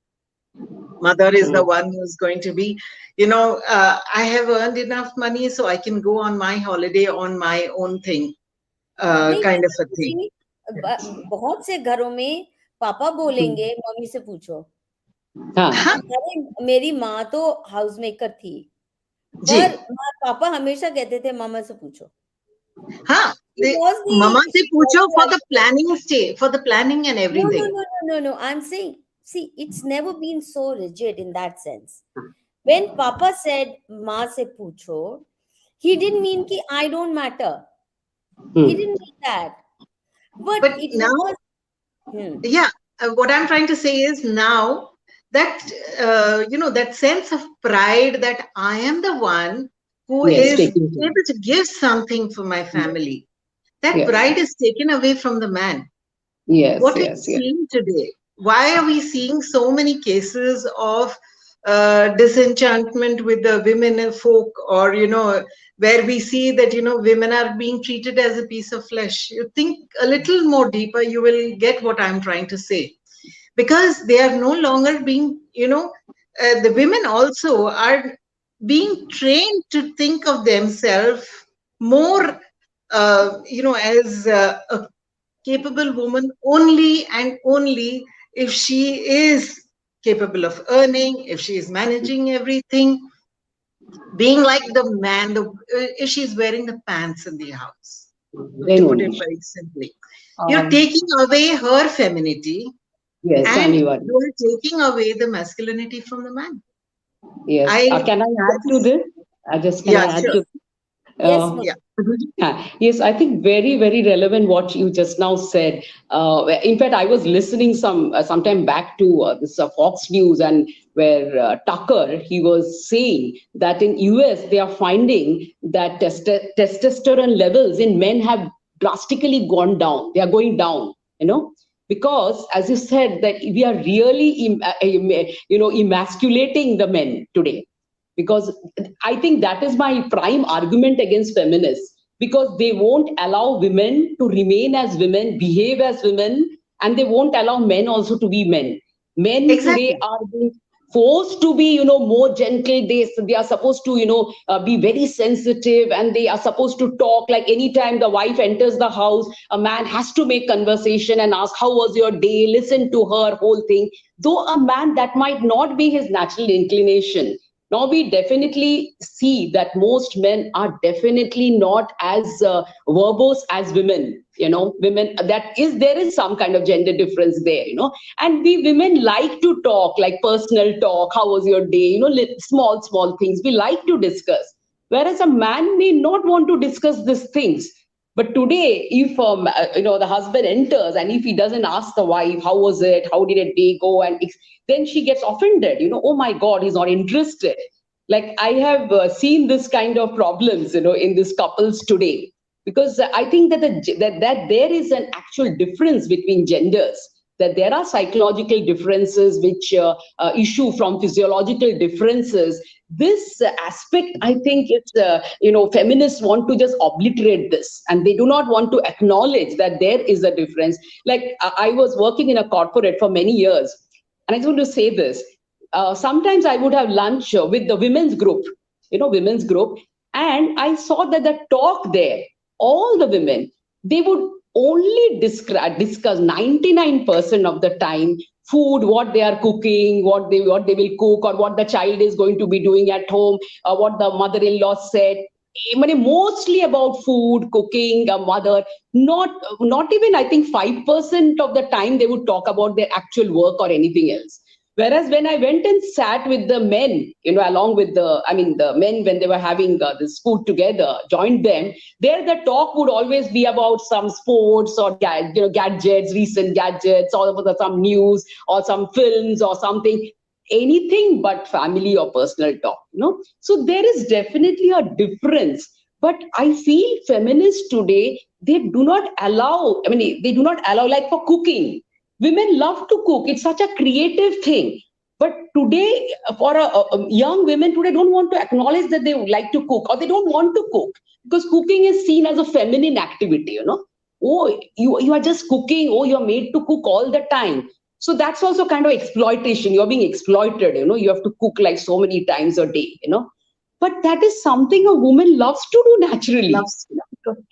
Mother is the one who's going to be, I have earned enough money so I can go on my holiday on my own thing, kind of a thing. बहुत से घरों में पापा बोलेंगे mummy से पूछो. अरे मेरी माँ तो हाउस मेकर थी, पर पापा हमेशा कहते थे मामा से पूछो. हाँ, मामा से पूछो for the planning stage, for the planning and everything. No. I'm saying, see, it's never been so rigid in that sense. When Papa said "Ma se pucho," he didn't mean ki I don't matter. He didn't mean that. But it now, was, yeah, what I'm trying to say is now that that sense of pride that I am the one who is able to give something for my family. That pride is taken away from the man. What are we seeing today? Why are we seeing so many cases of disenchantment with the women folk, or where we see that women are being treated as a piece of flesh? You think a little more deeper, you will get what I'm trying to say. because they are no longer being, the women also are being trained to think of themselves more, as a capable woman only and only if she is capable of earning, if she is managing everything, being like the man, if she's wearing the pants in the house, Then to put it only. very simply. You're taking away her femininity Yes, and Anivar. you're taking away the masculinity from the man. Yes. Can I add to That's, this? Can I yeah, add sure. to Yes, uh, Yeah. yes, I think very, very relevant what you just now said. In fact, I was listening sometime back to this Fox News, and where Tucker, he was saying that in US they are finding that testosterone levels in men have drastically gone down. They are going down, because as you said that we are really emasculating the men today, because I think that is my prime argument against feminists, because they won't allow women to remain as women, behave as women, and they won't allow men also to be men. Men today Exactly. are being forced to be, more gentle. They are supposed to, be very sensitive, and they are supposed to talk. Like anytime the wife enters the house, a man has to make conversation and ask, how was your day? Listen to her whole thing. Though a man, that might not be his natural inclination. Now we definitely see that most men are definitely not as verbose as women. Women, there is some kind of gender difference there. And we women like to talk, like personal talk. How was your day? Small things we like to discuss. Whereas a man may not want to discuss these things. But today, if the husband enters and if he doesn't ask the wife, how was it? How did a day go? And then she gets offended. Oh my God, he's not interested. Like I have seen this kind of problems, in these couples today, because I think that there is an actual difference between genders. That there are psychological differences which issue from physiological differences. This aspect, I think, it's feminists want to just obliterate this, and they do not want to acknowledge that there is a difference. Like I was working in a corporate for many years, and I just want to say this. Sometimes I would have lunch with the women's group, and I saw that the talk there, all the women, they would only discuss 99% of the time food, what they are cooking, what they will cook, or what the child is going to be doing at home, what the mother-in-law said. Mostly about food, cooking, a mother. Not even, I think, 5% of the time they would talk about their actual work or anything else. Whereas when I went and sat with the men, along with the men, when they were having this food together, joined them, there the talk would always be about some sports or gadgets, recent gadgets, or about some news or some films or something, anything but family or personal talk. So there is definitely a difference. But I feel feminists today, they do not allow. They do not allow, like for cooking. Women love to cook. It's such a creative thing. But today, for young women today, don't want to acknowledge that they would like to cook, or they don't want to cook, because cooking is seen as a feminine activity. Oh, you are just cooking. Oh, you're made to cook all the time. So that's also kind of exploitation. You're being exploited. You have to cook like so many times a day. But that is something a woman loves to do naturally. Loves.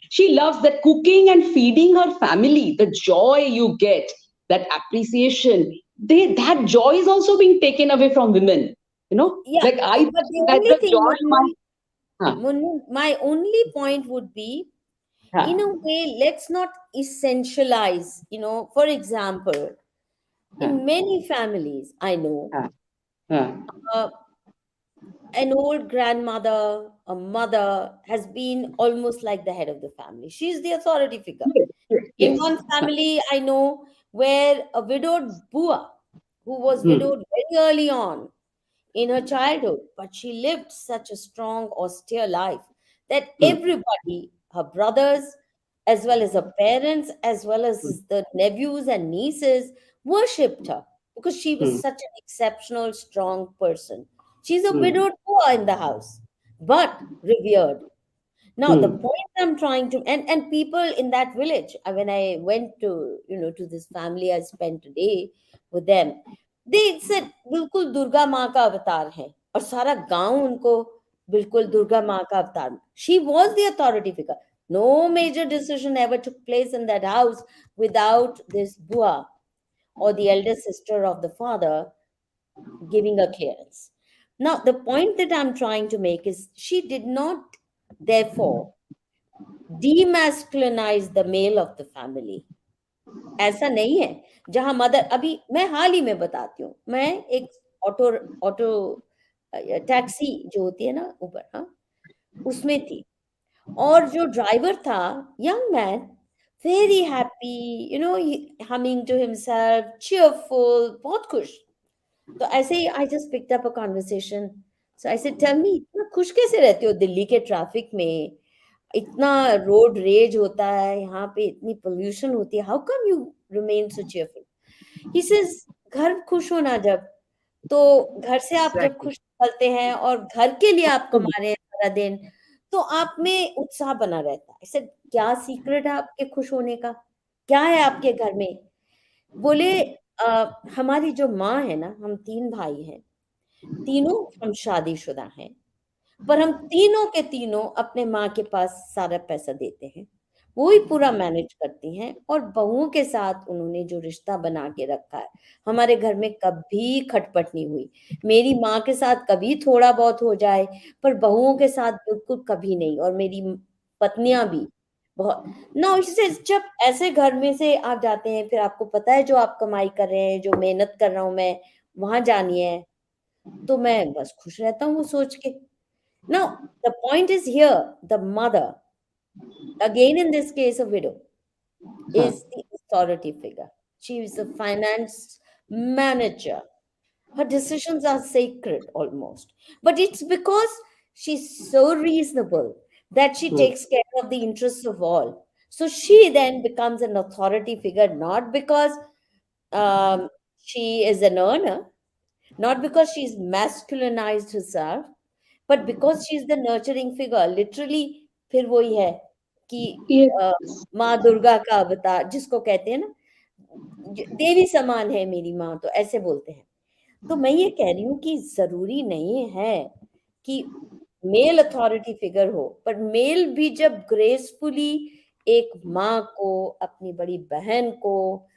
She loves that cooking and feeding her family, the joy you get, that appreciation. That joy is also being taken away from women. yeah. Like I But the that only the thing, joy my My only point would be, in huh, a way, let's not essentialize. For example, huh, in many families, I know, huh, huh, uh, an old grandmother, a mother, has been almost like the head of the family. She's the authority figure. yes, yes, In yes. one family, I know, where a widowed Bua, who was Hmm, widowed very early on in her childhood, but she lived such a strong, austere life that hmm, everybody, her brothers, as well as her parents, as well hmm, as the nephews and nieces, worshipped her because she was hmm, such an exceptional, strong person. She's a hmm, widowed Bua in the house, but revered. Now, the hmm, point I'm trying to, and people in that village, when I went to, to this family, I spent a day with them. They said बिल्कुल दुर्गा माँ का अवतार है और सारा गांव उनको बिल्कुल दुर्गा माँ का अवतार. She was the authority figure. No major decision ever took place in that house without this bua or the elder sister of the father giving a clearance. Now, the point that I'm trying to make is she did not, therefore, demasculinize the male of the family. ऐसा नहीं है. जहां mother, अभी मैं हाल ही में बताती हूँ, मैं एक ऑटो ऑटो टैक्सी जो होती है ना ऊबर, हाँ, उसमें थी और जो ड्राइवर था, young man, very happy, you know, humming to himself, cheerful, बहुत खुश. तो ऐसे ही I just picked up a conversation. So I said, tell me, इतना खुश कैसे रहते हो दिल्ली के ट्रैफिक में, इतना रोड रेज होता है यहाँ पे, इतनी पोल्यूशन होती है, how come you remain so cheerful? He says, घर खुश होना जब, तो घर से आप जब खुश निकलते हैं और घर के लिए आप कमा रहे हैं सारा दिन, तो आप में उत्साह बना रहता है. ऐसे क्या सीक्रेट है आपके खुश होने का, क्या है आपके घर में? बोले, हमारी जो माँ है ना, हम 3 भाई हैं, तीनों हम शादीशुदा हैं, पर हम तीनों के तीनों अपने माँ के पास सारा पैसा देते हैं, वो ही पूरा मैनेज करती हैं, और बहुओं के साथ उन्होंने जो रिश्ता बना के रखा है, हमारे घर में कभी खटपट नहीं हुई. मेरी माँ के साथ कभी थोड़ा बहुत हो जाए, पर बहुओं के साथ बिल्कुल कभी नहीं, और मेरी पत्नियां भी बहुत. ना, इससे जब ऐसे घर में से आप जाते हैं, फिर आपको पता है जो आप कमाई कर रहे हैं, जो मेहनत कर रहा हूं मैं, वहां जानी है, तो मैं बस खुश रहता हूँ वो सोच के. Now, the point is here, the mother, again in this case a widow, is the authority figure. She is a finance manager. Her decisions are sacred almost. But it's because she's so reasonable that she takes care of the interests of all. So she then becomes an authority figure, not because um, she is an earner, not because she's masculinized herself, but because she's the nurturing figure. Literally, फिर वही है कि Yes. माँ दुर्गा का अवतार जिसको कहते हैं ना, देवी समान है मेरी माँ, तो ऐसे बोलते हैं. तो मैं ये कह रही हूँ कि जरूरी नहीं है कि मेल अथॉरिटी फिगर हो, पर मेल भी जब ग्रेसफुली एक माँ को, अपनी बड़ी बहन को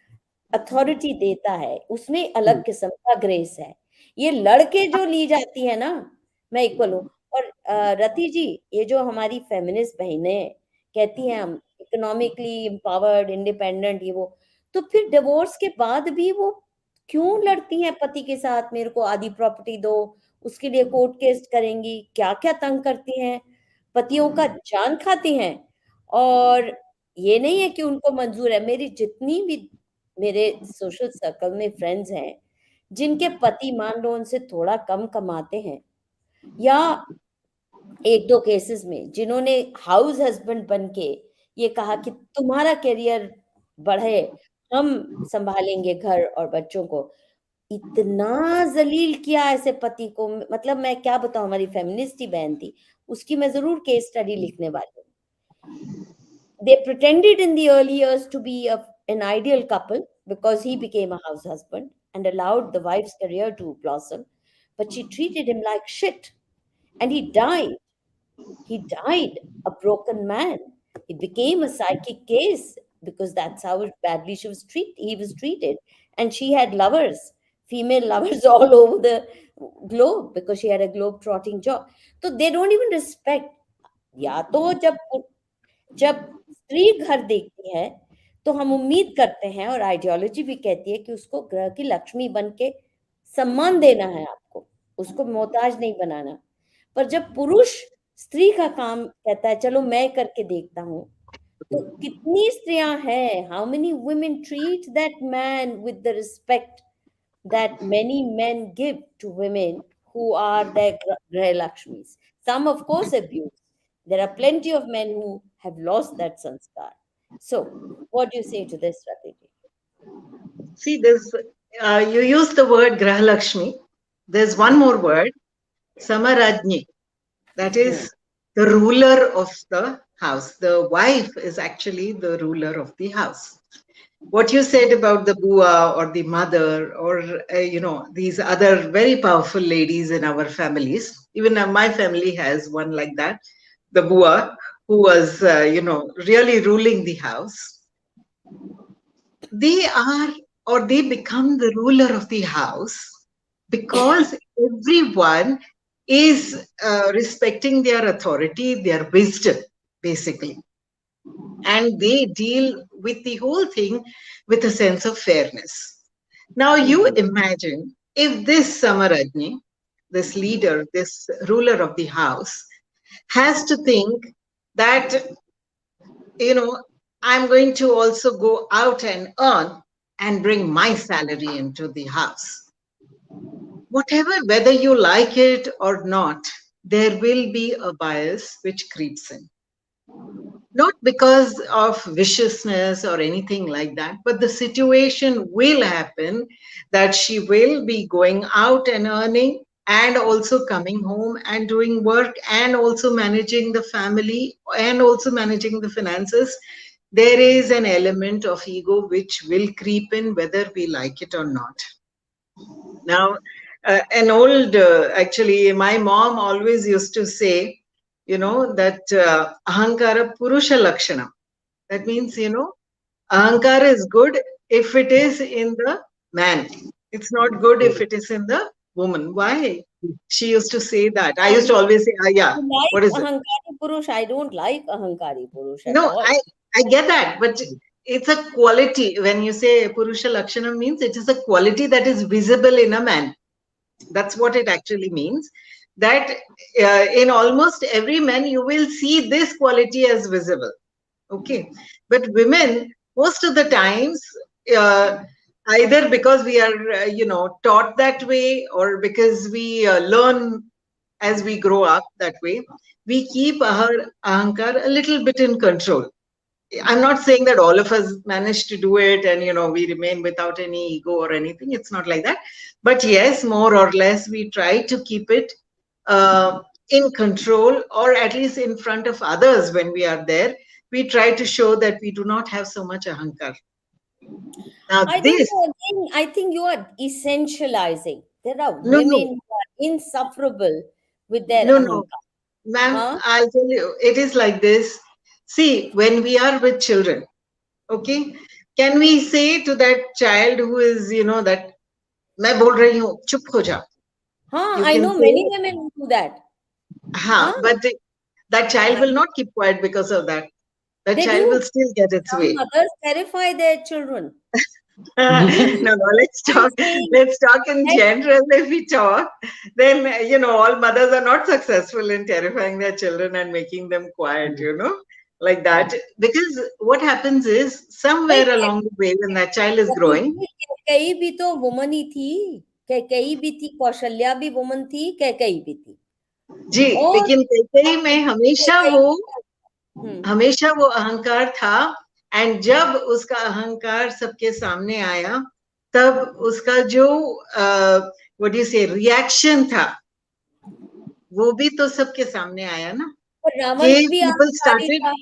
अथॉरिटी देता है, उसमें अलग किस्म का ग्रेस है. ये लड़के जो ली जाती है ना, मैं इक्वल हूँ. और रति जी, ये जो हमारी फेमिनिस्ट बहनें कहती हैं हम इकोनॉमिकली एम्पावर्ड, इंडिपेंडेंट, ये वो, तो फिर डिवोर्स के बाद भी वो क्यों लड़ती हैं पति के साथ, मेरे को आधी प्रॉपर्टी दो, उसके लिए कोर्ट केस करेंगी, क्या क्या तंग करती हैं, पतियों का जान खाती हैं. और ये नहीं है कि उनको मंजूर है. मेरी जितनी भी मेरे सोशल सर्कल में फ्रेंड्स हैं जिनके पति मान लो उनसे थोड़ा कम कमाते हैं, या एक दो केसेस में जिन्होंने हाउस हस्बैंड बन के ये कहा कि तुम्हारा करियर बढ़े, हम संभालेंगे घर और बच्चों को, इतना जलील किया ऐसे पति को. मतलब मैं क्या बताऊं, हमारी फेमिनिस्ट ही बहन थी, उसकी मैं जरूर केस स्टडी लिखने वाली हूँ. They pretended in the early years to be an ideal couple because he became a house husband and allowed the wife's career to blossom. But she treated him like shit. And he died. He died a broken man. He became a psychic case because that's how badly he was treated. And she had lovers, female lovers all over the globe because she had a globe trotting job. So they don't even respect. या तो जब स्त्री घर देखती है तो हम उम्मीद करते हैं, और आइडियोलॉजी भी कहती है कि उसको ग्रह की लक्ष्मी बन के सम्मान देना है, आपको उसको मोहताज नहीं बनाना. पर जब पुरुष स्त्री का काम कहता है चलो मैं करके देखता हूँ, तो कितनी स्त्रियां हैं, how many women treat that man with the respect that many men give to women who are their Graha Lakshmis. Some, of course, abuse. There are plenty of men who have lost that sanskar. So, what do you say to this, Rati? See, you use the word Graha Lakshmi. There's one more word, Samarajni. That is the ruler of the house. The wife is actually the ruler of the house. what you said about the bua or the mother or these other very powerful ladies in our families, even my family has one like that, the bua, who was really ruling the house. They are, or they become the ruler of the house because everyone is respecting their authority, their wisdom, basically. And they deal with the whole thing with a sense of fairness. Now, you imagine if this Samarajni, this leader, this ruler of the house, has to think that, I'm going to also go out and earn and bring my salary into the house. Whatever, whether you like it or not, there will be a bias which creeps in. Not because of viciousness or anything like that, but the situation will happen that she will be going out and earning and also coming home and doing work and also managing the family and also managing the finances. There is an element of ego which will creep in whether we like it or not. Now, actually, my mom always used to say, that ahankara purusha lakshanam. That means, ahankara is good if it is in the man. It's not good if it is in the woman. Why? She used to say that. I used to always say, yeah, You like what is it? Ahankari Purush. I don't like Ahankari Purush at No, all. I get that, but it's a quality. When you say purusha lakshanam means it is a quality that is visible in a man. That's what it actually means. That in almost every man you will see this quality as visible. Okay, but women most of the times, either because we are taught that way or because we learn as we grow up that way, we keep our ahankar a little bit in control. I'm not saying that all of us manage to do it and we remain without any ego or anything. It's not like that. But yes, more or less we try to keep it in control, or at least in front of others when we are there. We try to show that we do not have so much ahankar. Now I don't this, know. Again, I think you are essentializing. There are no, women who are insufferable with their no, Ahankar. ma'am, Huh? I'll tell you, it is like this. See, when we are with children, okay, can we say to that child who is, that मैं बोल रही हूँ चुप हो जा, Huh? you I can know say, many women who do that. Huh? but that child I, will not keep quiet because of that. That they child will do. still get its Some way. mothers terrify their children. No, let's I'm talk. saying Let's talk in that general. If we talk, then all mothers are not successful in terrifying their children and making them quiet. Like that. Because what happens is भाई somewhere along the way, when that child is Rati growing, जी, कैकेयी भी तो woman ही थी. कैकेयी भी थी, कौशल्या भी woman थी, कैकेयी भी थी. जी, और लेकिन कई में कैकेयी हमेशा वो अहंकार था. एंड जब उसका अहंकार सबके सामने आया, तब उसका जो व्हाट यू से रिएक्शन था, वो भी तो सबके सामने आया ना. और रावण कि भी people अहंकारी started, था.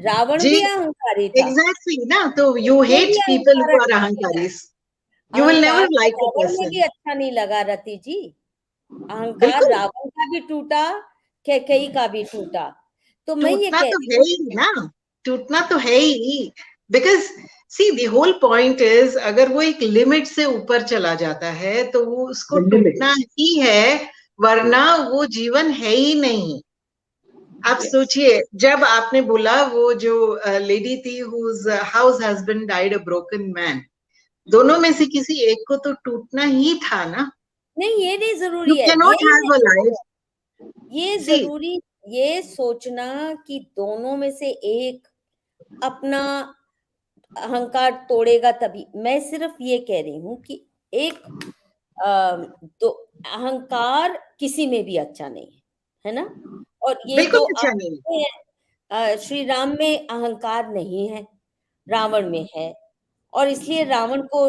रावण जी, भी अहंकारी था. exactly ना. तो you वो hate भी people अहंकार who are अच्छा नहीं लगा. अहंकारीस. You will never अहंकार तो like a रावण में भी person. अच्छा नहीं लगा रति जी. अहंकार बिल्कुल. रावण का भी टूटा, कैकेयी का भी टूटा. तो मैं ये टूटना कह तो रही है हूँ ही ना. टूटना तो है ही. Because see the whole point is, अगर वो एक लिमिट से ऊपर चला जाता है तो वो उसको टूटना ही है, वरना वो जीवन है ही नहीं. आप सोचिए, जब आपने बोला वो जो लेडी थी whose house husband died a broken man, दोनों में से किसी एक को तो टूटना ही था ना. नहीं, ये नहीं You जरूरी है. cannot have a life. ये See, जरूरी ये सोचना कि दोनों में से एक अपना अहंकार तोड़ेगा तभी. मैं सिर्फ ये कह रही हूँ कि एक तो अहंकार किसी में भी अच्छा नहीं है ना. और ये बिल्कुल तो अच्छा आप नहीं. श्री राम में अहंकार नहीं है, रावण में है. और इसलिए रावण को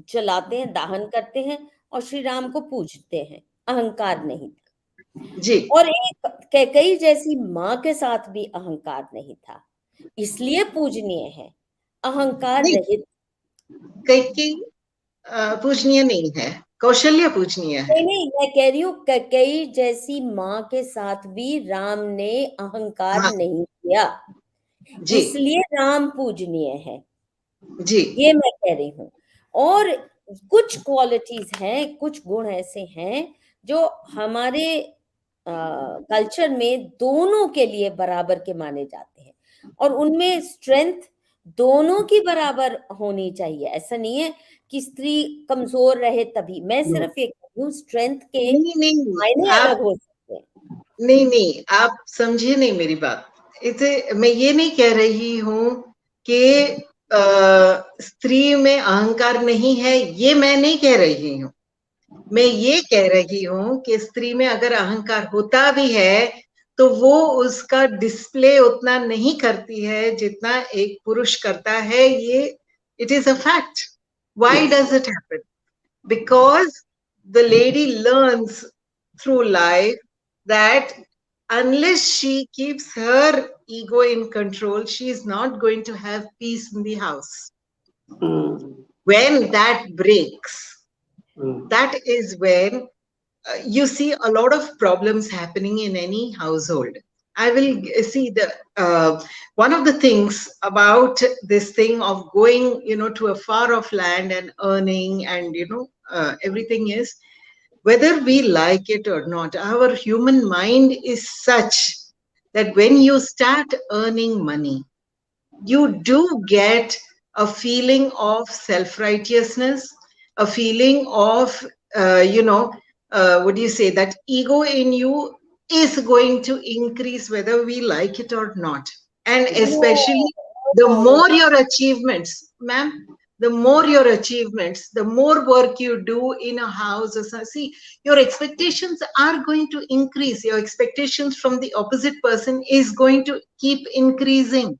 जलाते हैं, दाहन करते हैं, और श्री राम को पूजते हैं. अहंकार नहीं. जी, और एक कैकेयी जैसी माँ के साथ भी अहंकार नहीं था, इसलिए पूजनीय है. अहंकार नहीं, रहित कैकेयी पूजनीय नहीं है, कौशल्य पूजनीय है। नहीं, मैं कह रही हूँ कैकेयी जैसी माँ के साथ भी राम ने अहंकार हाँ नहीं किया, जी इसलिए राम पूजनीय है, जी ये मैं कह रही हूँ। और कुछ क्वालिटीज हैं, कुछ गुण ऐसे हैं जो हमारे कल्चर में दोनों के लिए बराबर के माने जाते हैं, और उनमें स्ट्रेंथ दोनों की बराबर होनी चाहिए। ऐसा नहीं है कि स्त्री कमजोर रहे तभी, मैं सिर्फ ये कह रही हूँ स्ट्रेंथ के नहीं नहीं, मायने आप अलग हो सकते हैं। नहीं नहीं, आप समझे नहीं मेरी बात। इसे मैं ये नहीं कह रही हूँ कि स्त्री में अहंकार नहीं है, ये मैं नहीं कह रही हूँ। मैं ये कह रही हूँ कि स्त्री में अगर अहंकार होता भी है तो वो उसका डिस्प्ले उतना नहीं करती है जितना एक पुरुष करता है। ये it is a fact. Why does it happen? Because the lady learns through life that unless she keeps her ego in control, she is not going to have peace in the house. When that breaks, that is when you see a lot of problems happening in any household. I will see the one of the things about this thing of going, to a far off land and earning, and everything is, whether we like it or not, our human mind is such that when you start earning money, you do get a feeling of self-righteousness, a feeling of, what do you say, that ego in you is going to increase whether we like it or not. And No, especially the no, no. more your achievements, ma'am, the more your achievements, the more work you do in a house, or see, your expectations are going to increase. Your expectations from the opposite person is going to keep increasing.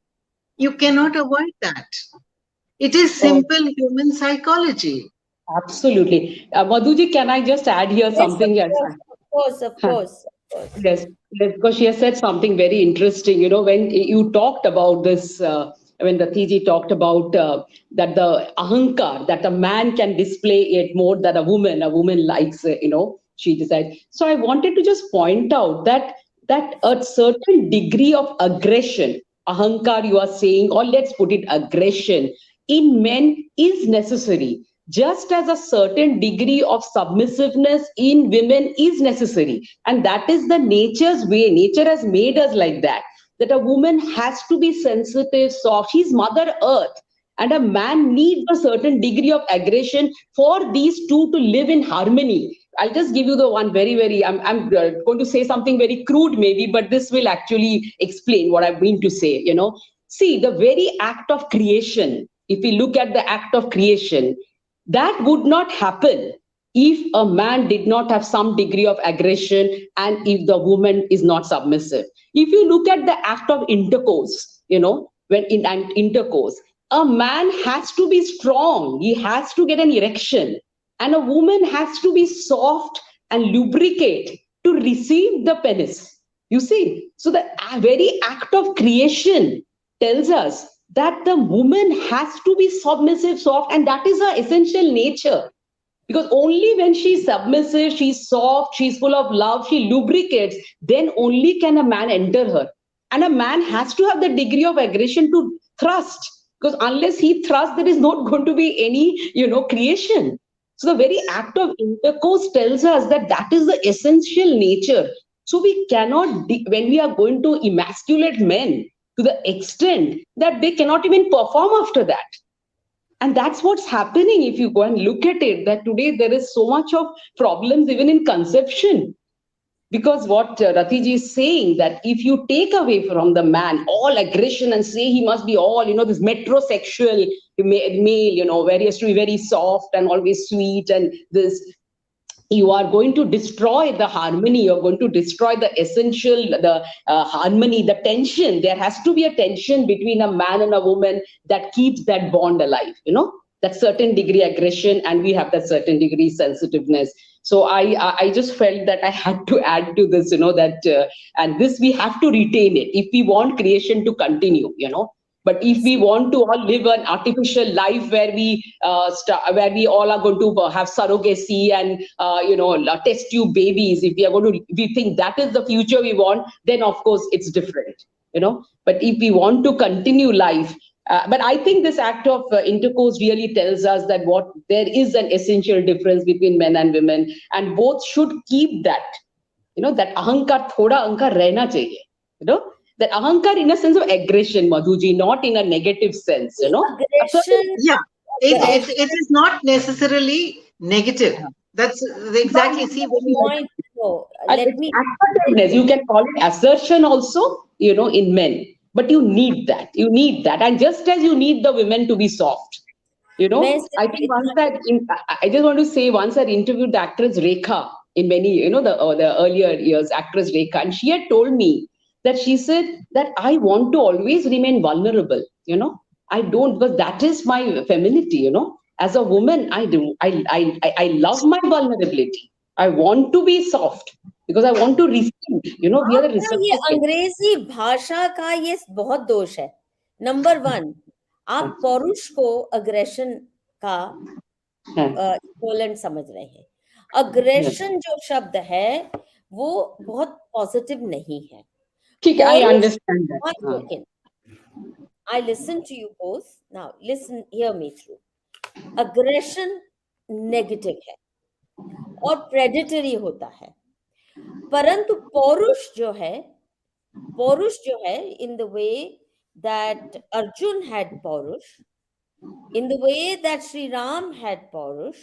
You cannot avoid that. It is Oh, simple human psychology. absolutely. Madhuji, can I just add here Yes, of something? Yes. course, of course, of course, of course. Yes, yes, because she has said something very interesting. You know, when you talked about this, when Ratiji talked about that the ahankar, that a man can display it more than a woman likes, she decides. So I wanted to just point out that a certain degree of aggression, ahankar, you are saying, or let's put it aggression, in men is necessary, just as a certain degree of submissiveness in women is necessary. And that is the nature's way. Nature has made us like that a woman has to be sensitive, soft. She's Mother Earth. And a man needs a certain degree of aggression for these two to live in harmony. I'll just give you the one I'm going to say something very crude maybe, but this will actually explain what I mean to say, See, the very act of creation, if we look at the act of creation, that would not happen if a man did not have some degree of aggression and if the woman is not submissive. If you look at the act of intercourse, when in an intercourse, a man has to be strong, he has to get an erection, and a woman has to be soft and lubricate to receive the penis. You see, so the very act of creation tells us that the woman has to be submissive, soft, and that is her essential nature. Because only when she's submissive, she's soft, she's full of love, she lubricates, then only can a man enter her. And a man has to have the degree of aggression to thrust. Because unless he thrusts, there is not going to be any, creation. So the very act of intercourse tells us that that is the essential nature. So we cannot, when we are going to emasculate men to the extent that they cannot even perform after that. And that's what's happening if you go and look at it, that today there is so much of problems even in conception. Because what Ratiji is saying, that if you take away from the man all aggression and say he must be all, this metrosexual male, where he has to be very soft and always sweet, and this, you are going to destroy the harmony, you're going to destroy the essential, the harmony, the tension. There has to be a tension between a man and a woman that keeps that bond alive, that certain degree aggression, and we have that certain degree sensitiveness. So I just felt that I had to add to this, that and this we have to retain it if we want creation to continue. But if we want to all live an artificial life where where we all are going to have surrogacy and test tube babies, if we think that is the future we want, then of course it's different, But if we want to continue life, but I think this act of intercourse really tells us that there is an essential difference between men and women, and both should keep that, that ahankar thoda ahankar rehna chahiye, that ahankar in a sense of aggression, Madhuji, not in a negative sense, Aggression. Yeah, it is not necessarily negative. That's exactly. See, when you Point. No, let me. assertiveness, you can call it assertion also, in men. But you need that. You need that. And just as you need the women to be soft, I think I just want to say, once I interviewed the actress Rekha in many, the earlier years, actress Rekha, and she had told me that she said that I want to always remain vulnerable, I don't, because that is my femininity, As a woman, I love my vulnerability. I want to be soft because I want to receive, we are a आपका ये अंग्रेजी भाषा का ये बहुत दोष है. Number 1, आप पौरुष को अग्रेशन का इक्विवेलेंट समझ रहे हैं. अग्रेशन जो शब्द है वो बहुत पॉजिटिव नहीं है. ठीक है, I understand that. I listen to you both. Now listen, hear me through. Aggression negative है और प्रेडेटरी होता है, परंतु पौरुष जो है in the way that Arjun had पौरुष, in the way that Shri Ram had पौरुष,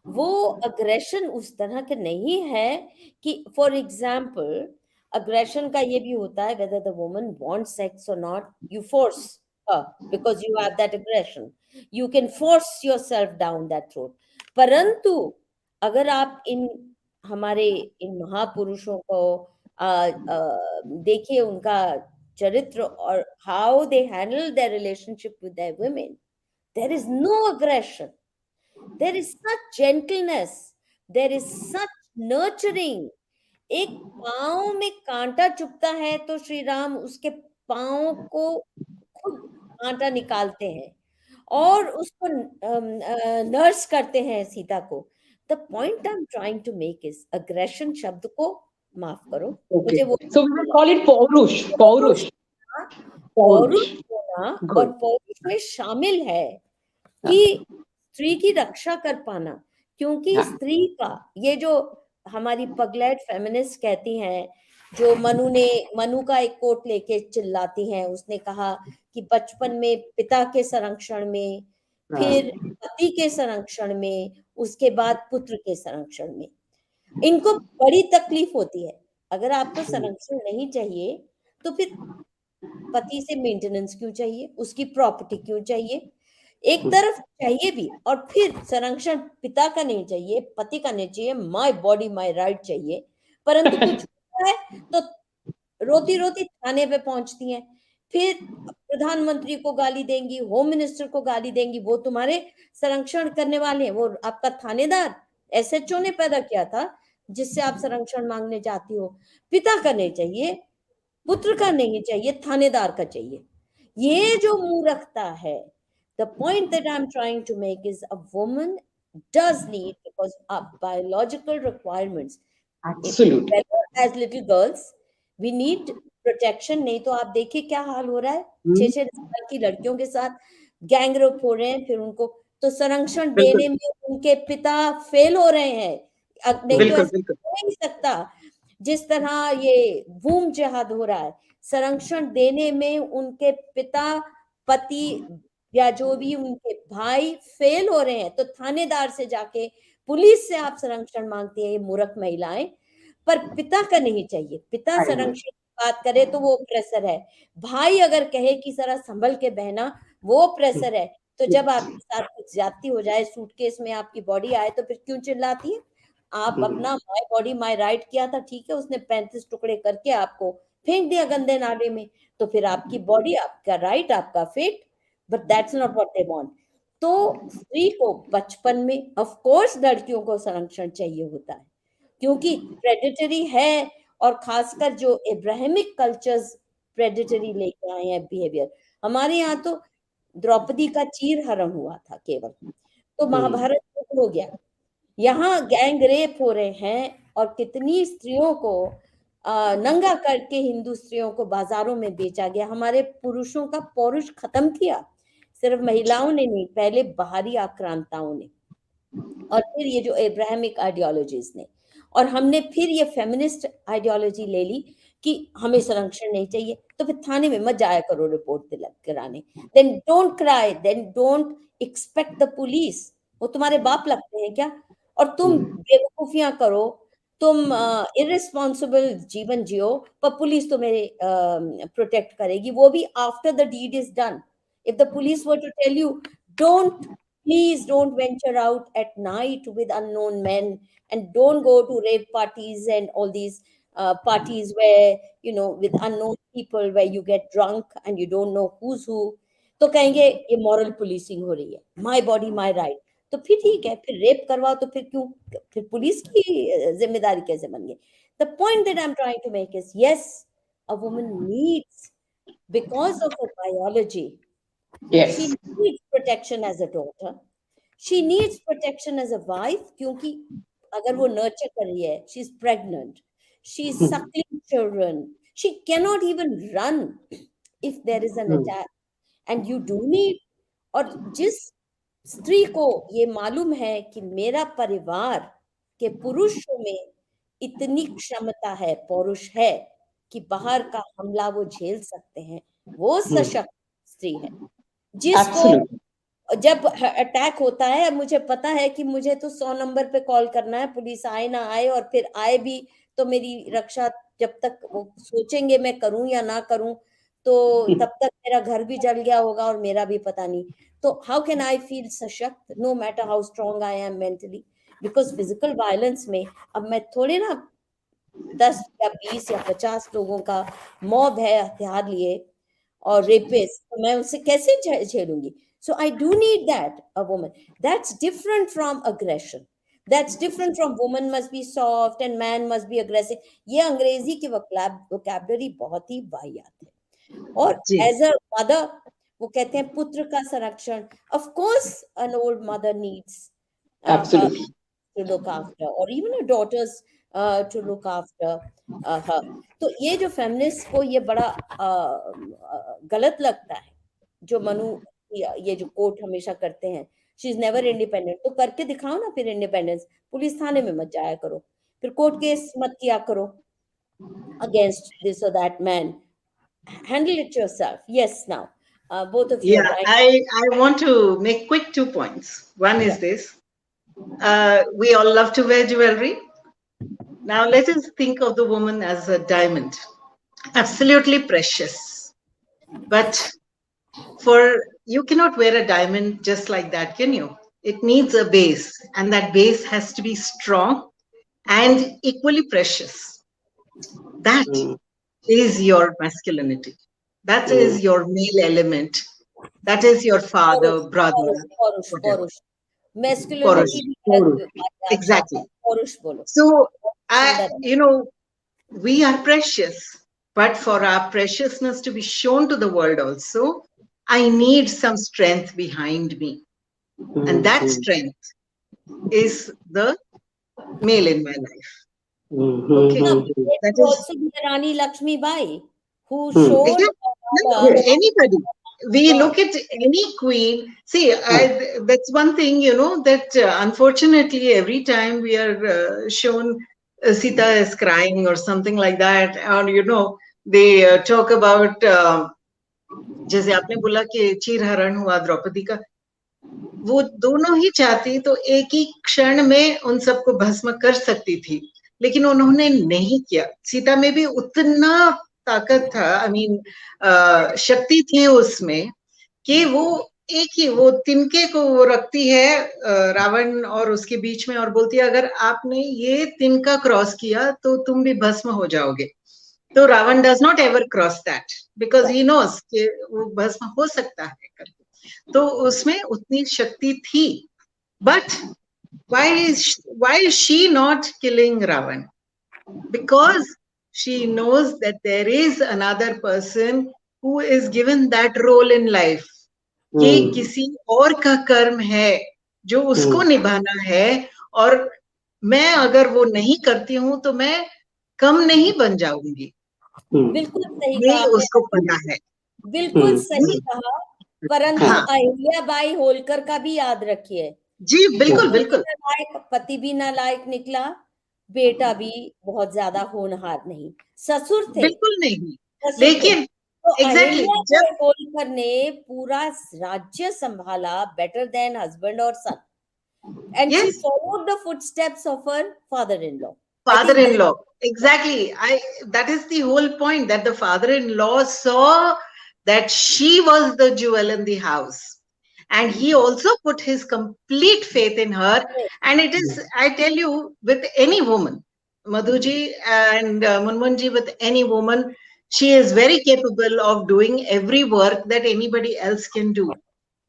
वो अग्रेशन उस तरह के नहीं है कि, फॉर एग्जाम्पल, अग्रेशन का ये भी होता है whether the woman wants sex or not, you force her because you have that aggression, you can force yourself down that throat. परंतु अगर आप हमारे इन महापुरुषों को देखिए, उनका चरित्र और how they handle their relationship with their women, there is no aggression, there is such gentleness, there is such nurturing. एक पांव में कांटा चुभता है तो श्री राम उसके पांव को खुद कांटा निकालते हैं और उसको नर्स करते हैं सीता को. The point I am trying to make is aggression शब्द को माफ करो, मुझे वो so we will call it पौरुष होना, और पौरुष में शामिल है कि स्त्री की रक्षा कर पाना, क्योंकि स्त्री का ये जो हमारी पगलेट फेमिनिस्ट कहती हैं, जो मनु का एक कोट लेके चिल्लाती हैं, उसने कहा कि बचपन में पिता के संरक्षण में, फिर पति के संरक्षण में, उसके बाद पुत्र के संरक्षण में. इनको बड़ी तकलीफ होती है. अगर आपको संरक्षण नहीं चाहिए तो फिर पति से मेंटेनेंस क्यों चाहिए, उसकी प्रॉपर्टी क्यों चाहिए? एक तरफ चाहिए भी, और फिर संरक्षण पिता का नहीं चाहिए, पति का नहीं चाहिए, माय बॉडी माय राइट चाहिए, परंतु कुछ होता है तो रोती रोती थाने पे पहुंचती हैं, फिर प्रधानमंत्री को गाली देंगी, होम मिनिस्टर को गाली देंगी. वो तुम्हारे संरक्षण करने वाले हैं, वो आपका थानेदार एसएचओ ने पैदा किया था जिससे आप संरक्षण मांगने जाती हो. पिता का नहीं चाहिए, पुत्र का नहीं चाहिए, थानेदार का चाहिए. ये जो मूर्खता है, the point that I'm trying to make is a woman does need, because our biological requirements, absolutely, as little girls we need protection. नहीं तो आप देखिए क्या हाल हो रहा है, 6-6 साल की लड़कियों के साथ गैंग रेप हो रहे हैं, फिर उनको तो संरक्षण देने में उनके पिता फेल हो रहे हैं. नहीं तो ऐसा हो नहीं सकता. जिस तरह ये वूम जिहाद हो रहा है, संरक्षण देने में उनके पिता, पति या जो भी उनके भाई फेल हो रहे हैं, तो थानेदार से जाके, पुलिस से आप संरक्षण मांगती है, ये मूर्ख महिलाएं. पर पिता का नहीं चाहिए. पिता संरक्षण की बात करे तो वो ऑपरेसर है, भाई अगर कहे कि जरा संभल के बहना, वो ऑपरेसर है. तो जब आपके साथ कुछ ज्यादती हो जाए, सूटकेस में आपकी बॉडी आए, तो फिर क्यों चिल्लाती है? आप अपना माय बॉडी माय राइट किया था, ठीक है, उसने 35 टुकड़े करके आपको फेंक दिया गंदे नाले में, तो फिर आपकी बॉडी, आपका राइट, आपका fate, but that's not what they want. तो स्त्री को बचपन में ऑफ कोर्स लड़कियों को संरक्षण चाहिए होता है, क्योंकि प्रेडेटरी है, और खासकर जो इब्राहिमिक कल्चर्स प्रेडेटरी लेके आए हैं बिहेवियर. हमारे यहाँ तो द्रौपदी का चीरहरण हुआ था केवल, तो महाभारत युद्ध हो गया। यहाँ गैंग रेप हो रहे हैं और कितनी स्त्रियों को नंगा करके हिंदू स्त्रियों को बाजारों में बेचा गया। हमारे पुरुषों का पौरुष खत्म किया, सिर्फ महिलाओं ने नहीं, पहले बाहरी आक्रांताओं ने, और फिर ये जो एब्राहमिक आइडियोलॉजीज ने, और हमने फिर ये फेमिनिस्ट आइडियोलॉजी ले ली कि हमें संरक्षण नहीं चाहिए, तो फिर थाने में मत जाया करो रिपोर्ट कराने। Then don't cry, then don't expect the police, वो तुम्हारे बाप लगते हैं क्या? और तुम बेवकूफियां करो, तुम इररिस्पॉन्सिबल जीवन जियो, पर पुलिस तुम्हें प्रोटेक्ट करेगी, वो भी after the deed is done. If the police were to tell you don't, please don't venture out at night with unknown men, and don't go to rave parties and all these parties where, you know, with unknown people, where you get drunk and you don't know who's who, तो कहेंगे ये moral policing हो रही है, my body my right. तो फिर ठीक है, फिर रेप करवाओ तो फिर क्यों, फिर पुलिस की जिम्मेदारी कैसे बन गई? The point that I am trying to make is, yes, a woman needs, because of her biology, Yes. she needs protection as a daughter, she needs protection as a wife, क्योंकि अगर वो nurture कर रही है, she's pregnant, she's suckling children, she cannot even run if there is an attack, and you do need, और जिस स्त्री को ये मालूम है कि मेरा परिवार के पुरुषों में इतनी क्षमता है, पौरुष है, कि बाहर का हमला वो झेल सकते हैं, वो सशक्त स्त्री है। जिसको जब अटैक होता है, मुझे पता है कि मुझे तो 100 नंबर पे कॉल करना है, पुलिस आए ना आए, और फिर आए भी तो मेरी रक्षा जब तक वो सोचेंगे मैं करूं या ना करूं, तो तब तक मेरा घर भी जल गया होगा और मेरा भी पता नहीं। तो हाउ कैन आई फील सशक्त no matter how strong I am mentally? Because physical violence में अब मैं थोड़े ना 10 या 20 या 50 लोगों का मॉब है हथियार लिए और रेपिस्ट, तो मैं उससे कैसे झेलूंगी? So I do need that, a woman. That's different from aggression. That's different from woman must be soft and man must be aggressive. ये अंग्रेजी की vocabulary बहुत ही वाहियात है। और as a mother, वो कहते हैं पुत्र का संरक्षण। Of course, an old mother needs Absolutely. to look after, or even her daughters to look after her. तो ये जो फेमिनिस्ट को ये बड़ा गलत लगता है, जो मनु ये जो कोर्ट हमेशा करते हैं, शी इज नेवर इंडिपेंडेंट, तो करके दिखाओ ना फिर इंडिपेंडेंस। पुलिस थाने में मत जाया करो, फिर कोर्ट केस मत किया करो अगेंस्ट दिस और that man, handle it yourself. Yes, now both of you. I want to make quick 2 points. One is this, we all love to wear jewelry. Now let us think of the woman as a diamond, absolutely precious, but you cannot wear a diamond just like that, can you? It needs a base, and that base has to be strong and equally precious. That is your masculinity. That is your male element. That is your father, brother. Masculinity. Exactly. So, we are precious, but for our preciousness to be shown to the world also, I need some strength behind me. And that strength is the male in my life. Okay. That is also Rani Lakshmi Bai, who showed anybody. We look at any queen. See, that's one thing, that unfortunately every time we are shown Sita is crying or something like that, or they talk about जैसे आपने बोला कि चीरहरण हुआ द्रौपदी का, वो दोनों ही चाहती तो एक ही क्षण में उन सबको भस्म कर सकती थी, लेकिन उन्होंने नहीं किया। सीता में भी उतना ताकत था, शक्ति थी उसमें, कि वो एक ही वो तिनके को वो रखती है रावण और उसके बीच में, और बोलती है अगर आपने ये तिनका क्रॉस किया तो तुम भी भस्म हो जाओगे। तो Ravan does not ever cross that, because he knows कि वो भस्म हो सकता है करके। तो उसमें उतनी शक्ति थी, but why is she not killing Ravan? Because she knows that there is another person who is given that role in life. ये किसी और का कर्म है जो उसको निभाना है, और मैं अगर वो नहीं करती हूँ तो मैं कम नहीं बन जाऊंगी. बिल्कुल सही ये कहा उसको आपने, पता है. बिल्कुल सही कहा. परंतु हाँ. अहिल्याबाई होलकर का भी याद रखिए. जी बिल्कुल पति भी बिल्कुल. नालायक, पति भी नालायक निकला, बेटा भी बहुत ज्यादा होनहार नहीं. ससुर थे, बिल्कुल नहीं. ससुर थे. लेकिन तो एग्जैक्टली अहिल्याबाई जब होलकर ने पूरा राज्य संभाला, बेटर देन हस्बैंड और सन. And she yes, followed the footsteps of her father-in-law. I think father-in-law, exactly. That is the whole point, that the father-in-law saw that she was the jewel in the house, and he also put his complete faith in her. And it is, I tell you, with any woman, Madhuji and Munmunji, with any woman, she is very capable of doing every work that anybody else can do.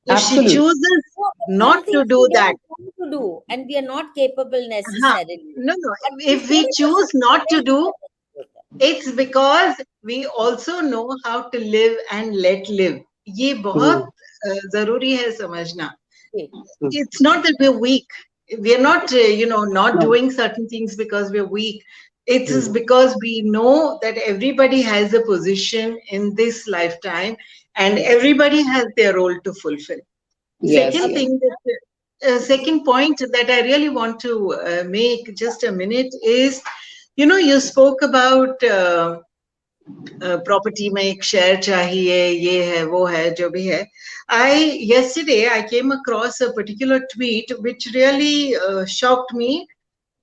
If she Absolutely. chooses no, but not some to things do we that, don't want to do, and we are not capable necessarily. no, But if we थोड़ी choose कोशिश not to करें, do, it's because we also know how to live and let live. ये बहुत जरूरी है समझना. It's not that we're weak. We are not, not doing certain things because we're weak. It is because we know that everybody has a position in this lifetime, and everybody has their role to fulfill. Yes, Second yes. thing, second point that I really want to make just a minute is, you spoke about property में एक share चाहिए, ये है, वो है, जो भी है. Yesterday I came across a particular tweet which really shocked me.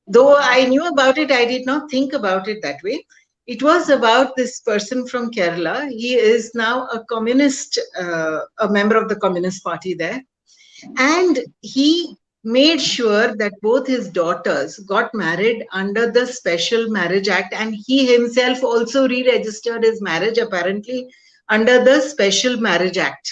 Though I knew about it, I did not think about it that way. It was about this person from Kerala. He is now a communist, a member of the Communist Party there. And he made sure that both his daughters got married under the Special Marriage Act, and he himself also re-registered his marriage apparently under the Special Marriage Act.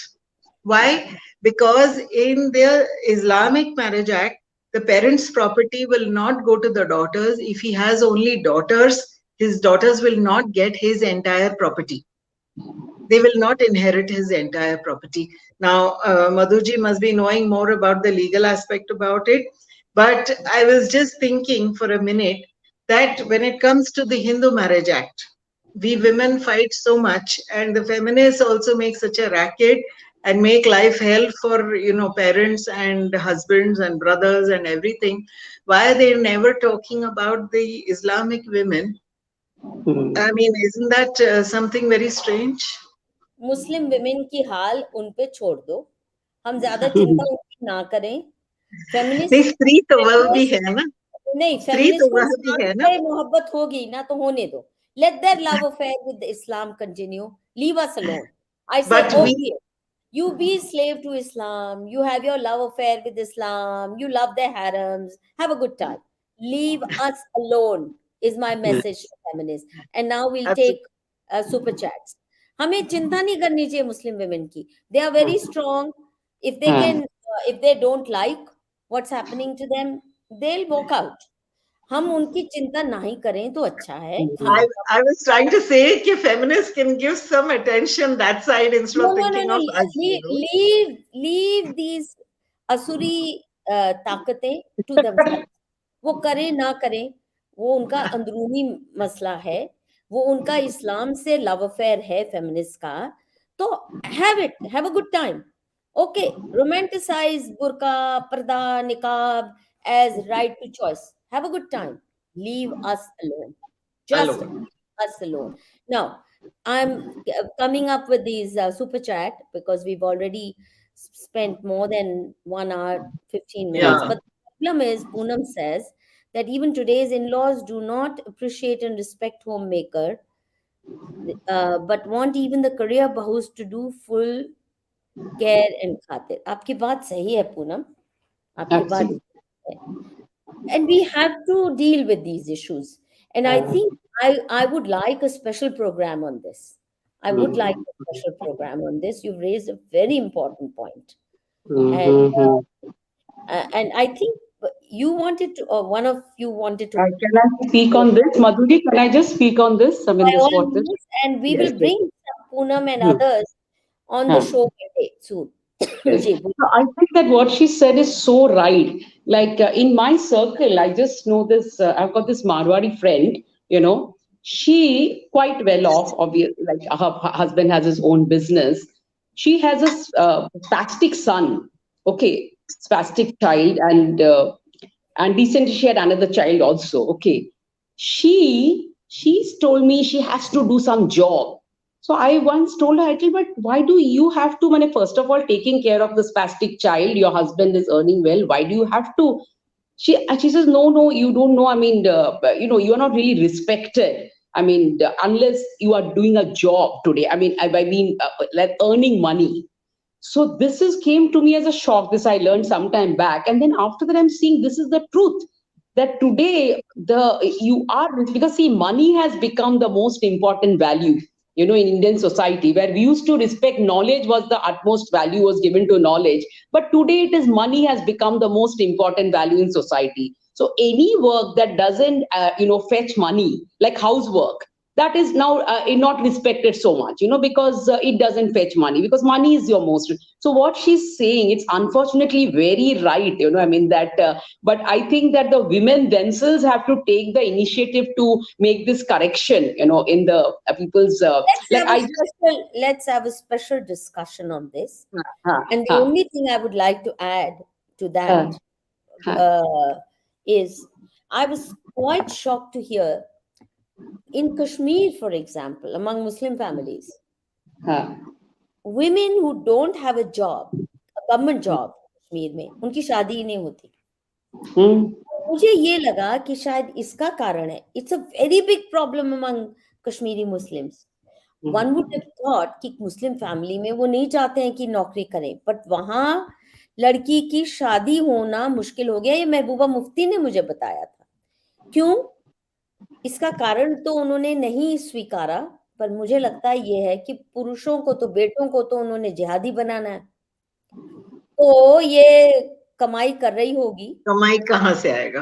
Why? Because in the Islamic Marriage Act, the parents' property will not go to the daughters. If he has only daughters, his daughters will not get his entire property. They will not inherit his entire property. Now, Madhuji must be knowing more about the legal aspect about it. But I was just thinking for a minute that when it comes to the Hindu Marriage Act, we women fight so much, and the feminists also make such a racket and make life hell for parents and husbands and brothers and everything. Why are they never talking about the Islamic women? I mean, isn't that something very strange? Muslim women की हाल उन पे छोड़ दो, हम ज्यादा चिंता उनकी ना करें. फेमिनिस्ट नहीं, स्त्री तो वह भी है ना. नहीं, स्त्री तो फेमिनिस्ट को वह इस्लाम भी है ना. से मोहब्बत होगी ना तो होने दो. Let their love affair with Islam continue, leave us alone. I say But we, okay, you be slave to Islam, you have your love affair with Islam, you love their harems, have a good time. Leave us alone is my message to feminists. And now we'll take super chats. हमें चिंता नहीं करनी चाहिए मुस्लिम women की. They are very strong. If they can, if they don't like what's happening to them, they'll walk out. हम उनकी चिंता नहीं करें तो अच्छा है. I was trying to say that feminists can give some attention that side instead of thinking of us. Leave these असुरी ताकतें to themselves. वो करें ना करें, वो उनका अंदरूनी मसला है. वो उनका इस्लाम से लव अफेयर है फेमिनिस्ट का, तो have a good time. Okay, romanticize burqa, parda, niqab as right to choice. Have a good time. Leave us alone. Just us alone. Now, I'm coming up with these super chat because we've already spent more than 1 hour, 15 minutes. Yeah. But the problem is, Poonam says that even today's in-laws do not appreciate and respect homemaker, but want even the career bahus to do full care and khatir. आपकी बात सही है पूनम, आपकी बात सही है. And we have to deal with these issues. And I think I would like a special program on this. I would like a special program on this. You've raised a very important point. And I think you wanted to, or one of you wanted to. Can I speak on this? Madhuji, can I just speak on this? I mean, By this all what this. means, and we will bring some Poonam and others on the show soon. Yes. Ji, So I think that what she said is so right. Like in my circle, I just know this. I've got this Marwari friend. She quite well off. Obviously, like her husband has his own business. She has a spastic son. Okay, spastic child, and recently she had another child also. Okay, she's told me she has to do some job. So I once told her, I told, but why do you have to, when first of all, taking care of the spastic child, your husband is earning well, why do you have to? And she says, no, you don't know. I mean, you're not really respected. I mean, unless you are doing a job today. I mean, like earning money. So this is came to me as a shock. This I learned some time back, and then after that, I'm seeing this is the truth. That today you are, because see, money has become the most important value. In Indian society, where we used to respect knowledge was the utmost value was given to knowledge, but today it is money has become the most important value in society. So any work that doesn't fetch money, like housework, that is now not respected so much, because it doesn't fetch money, because money is your most. So what she's saying, it's unfortunately very right, I mean that, but I think that the women themselves have to take the initiative to make this correction, in the people's, let's have a special discussion on this. uh, And the only thing I would like to add to that is I was quite shocked to hear in Kashmir, for example, among Muslim families, women who don't have a job, a government job, Kashmir में उनकी शादी ही नहीं होती. मुझे ये लगा कि शायद इसका कारण है. It's a very big problem among Kashmiri Muslims. One would have thought कि मुस्लिम फैमिली में वो नहीं चाहते हैं कि नौकरी करें, बट वहां लड़की की शादी होना मुश्किल हो गया. ये महबूबा मुफ्ती ने मुझे बताया था. क्यों? इसका कारण तो उन्होंने नहीं स्वीकारा, पर मुझे लगता है ये है कि पुरुषों को तो, बेटों को तो उन्होंने जिहादी बनाना है. तो ये कमाई कर रही होगी, कमाई कहाँ से आएगा?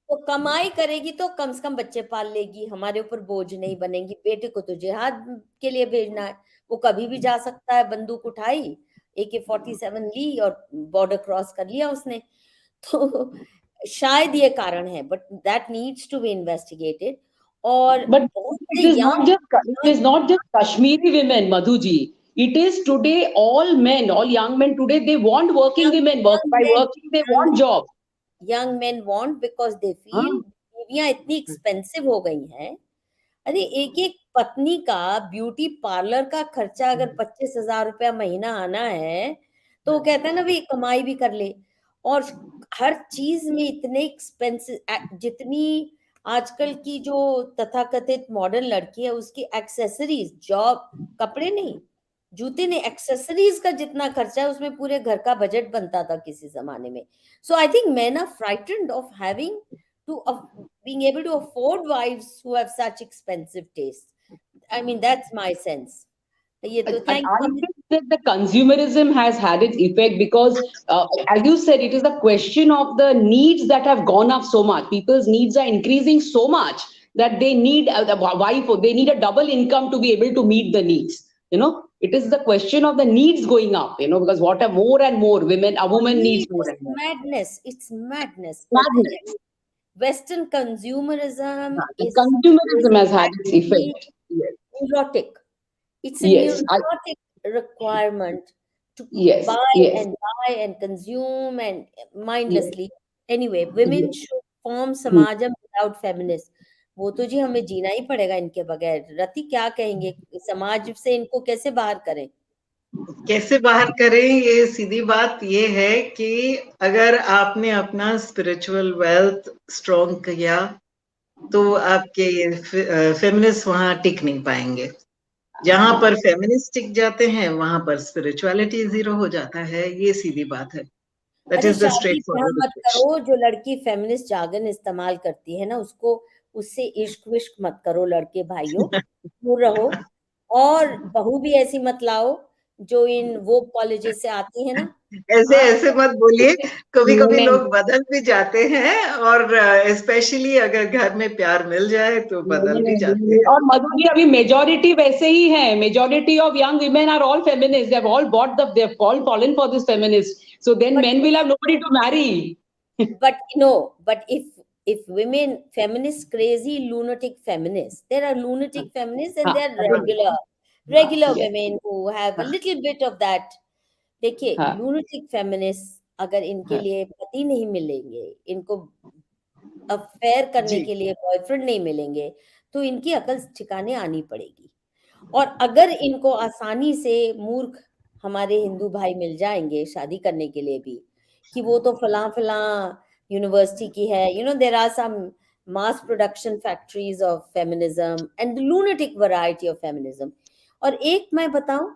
तो कमाई करेगी तो कम से कम बच्चे पाल लेगी, हमारे ऊपर बोझ नहीं बनेगी. बेटे को तो जिहाद के लिए भेजना है, वो कभी भी जा सकता है. बंदूक उठाई, AK-47 ली और बॉर्डर क्रॉस कर लिया उसने. तो शायद ये कारण है, but that needs to be investigated. और but it is not just Kashmiri women, Madhuji. It is today all men, all young men today, they want working women. Working, they want job. Young men want because they feel बीवियां इतनी expensive हो गई हैं. अरे एक पत्नी का beauty parlour का खर्चा अगर 25,000 रुपया महीना आना है, तो वो कहता है ना भाई कमाई भी कर ले. और हर चीज में इतने एक्सपेंसिव, जितनी आजकल की जो तथाकथित मॉडर्न लड़की है उसकी एक्सेसरीज, जॉब, कपड़े नहीं, जूते नहीं, एक्सेसरीज का जितना खर्चा है उसमें पूरे घर का बजट बनता था किसी जमाने में. So I think men are frightened of having to being able to afford wives who have such expensive tastes. I mean, that's my sense. I think that the consumerism has had its effect because, as you said, it is a question of the needs that have gone up so much. People's needs are increasing so much that they need a wife, or they need a double income to be able to meet the needs. It is the question of the needs going up, because what are more and more a woman needs more and more. Madness. It's madness. Madness. Western consumerism has had its effect. Neurotic. It's a neurotic requirement to buy and consume and mindlessly. Anyway, women should form samajam without feminists. वो तो जी हमें जीना ही पड़ेगा इनके बगैर. रति क्या कहेंगे, समाज से इनको कैसे बाहर करें? कैसे बाहर करें? ये सीधी बात ये है कि अगर आपने अपना स्पिरिचुअल वेल्थ स्ट्रॉन्ग किया तो आपके फेमिनिस्ट वहां टिक नहीं पाएंगे. जहां पर फेमिनिस्ट टिक जाते हैं वहां पर स्पिरिचुअलिटी जीरो हो जाता है. ये सीधी बात है. That is the straight forward. मत करो, जो लड़की फेमिनिस्ट जार्गन इस्तेमाल करती है ना, उससे इश्क विश्क मत करो लड़के भाइयों, दूर रहो. और बहू भी ऐसी मत लाओ जो इन वो कॉलेजेस से आती है ना, ऐसे ऐसे मत बोलिए, कभी कभी नहीं, लोग बदल भी जाते हैं, और स्पेशली अगर घर में प्यार मिल जाए तो बदल भी जाते हैं। और मधु जी अभी मेजोरिटी वैसे ही है, majority of young women are all feminists, they have all bought the, they have all fallen for this feminist, so then But- men will have nobody to marry. but no, but if women feminists, crazy lunatic feminists, there are lunatic feminists and there are regular yes. women who have a little bit of that. देखिए, हाँ, lunatic feminists अगर इनके लिए पति नहीं मिलेंगे, इनको affair करने जी के लिए बॉयफ्रेंड नहीं मिलेंगे, तो इनकी अकल ठिकाने आनी पड़ेगी। और अगर इनको आसानी से मूर्ख हमारे हिंदू भाई मिल जाएंगे शादी करने के लिए भी, कि वो तो फलां फलां यूनिवर्सिटी की है, you know there are some mass production factories of feminism and lunatic variety of feminism. और एक मैं बताऊं,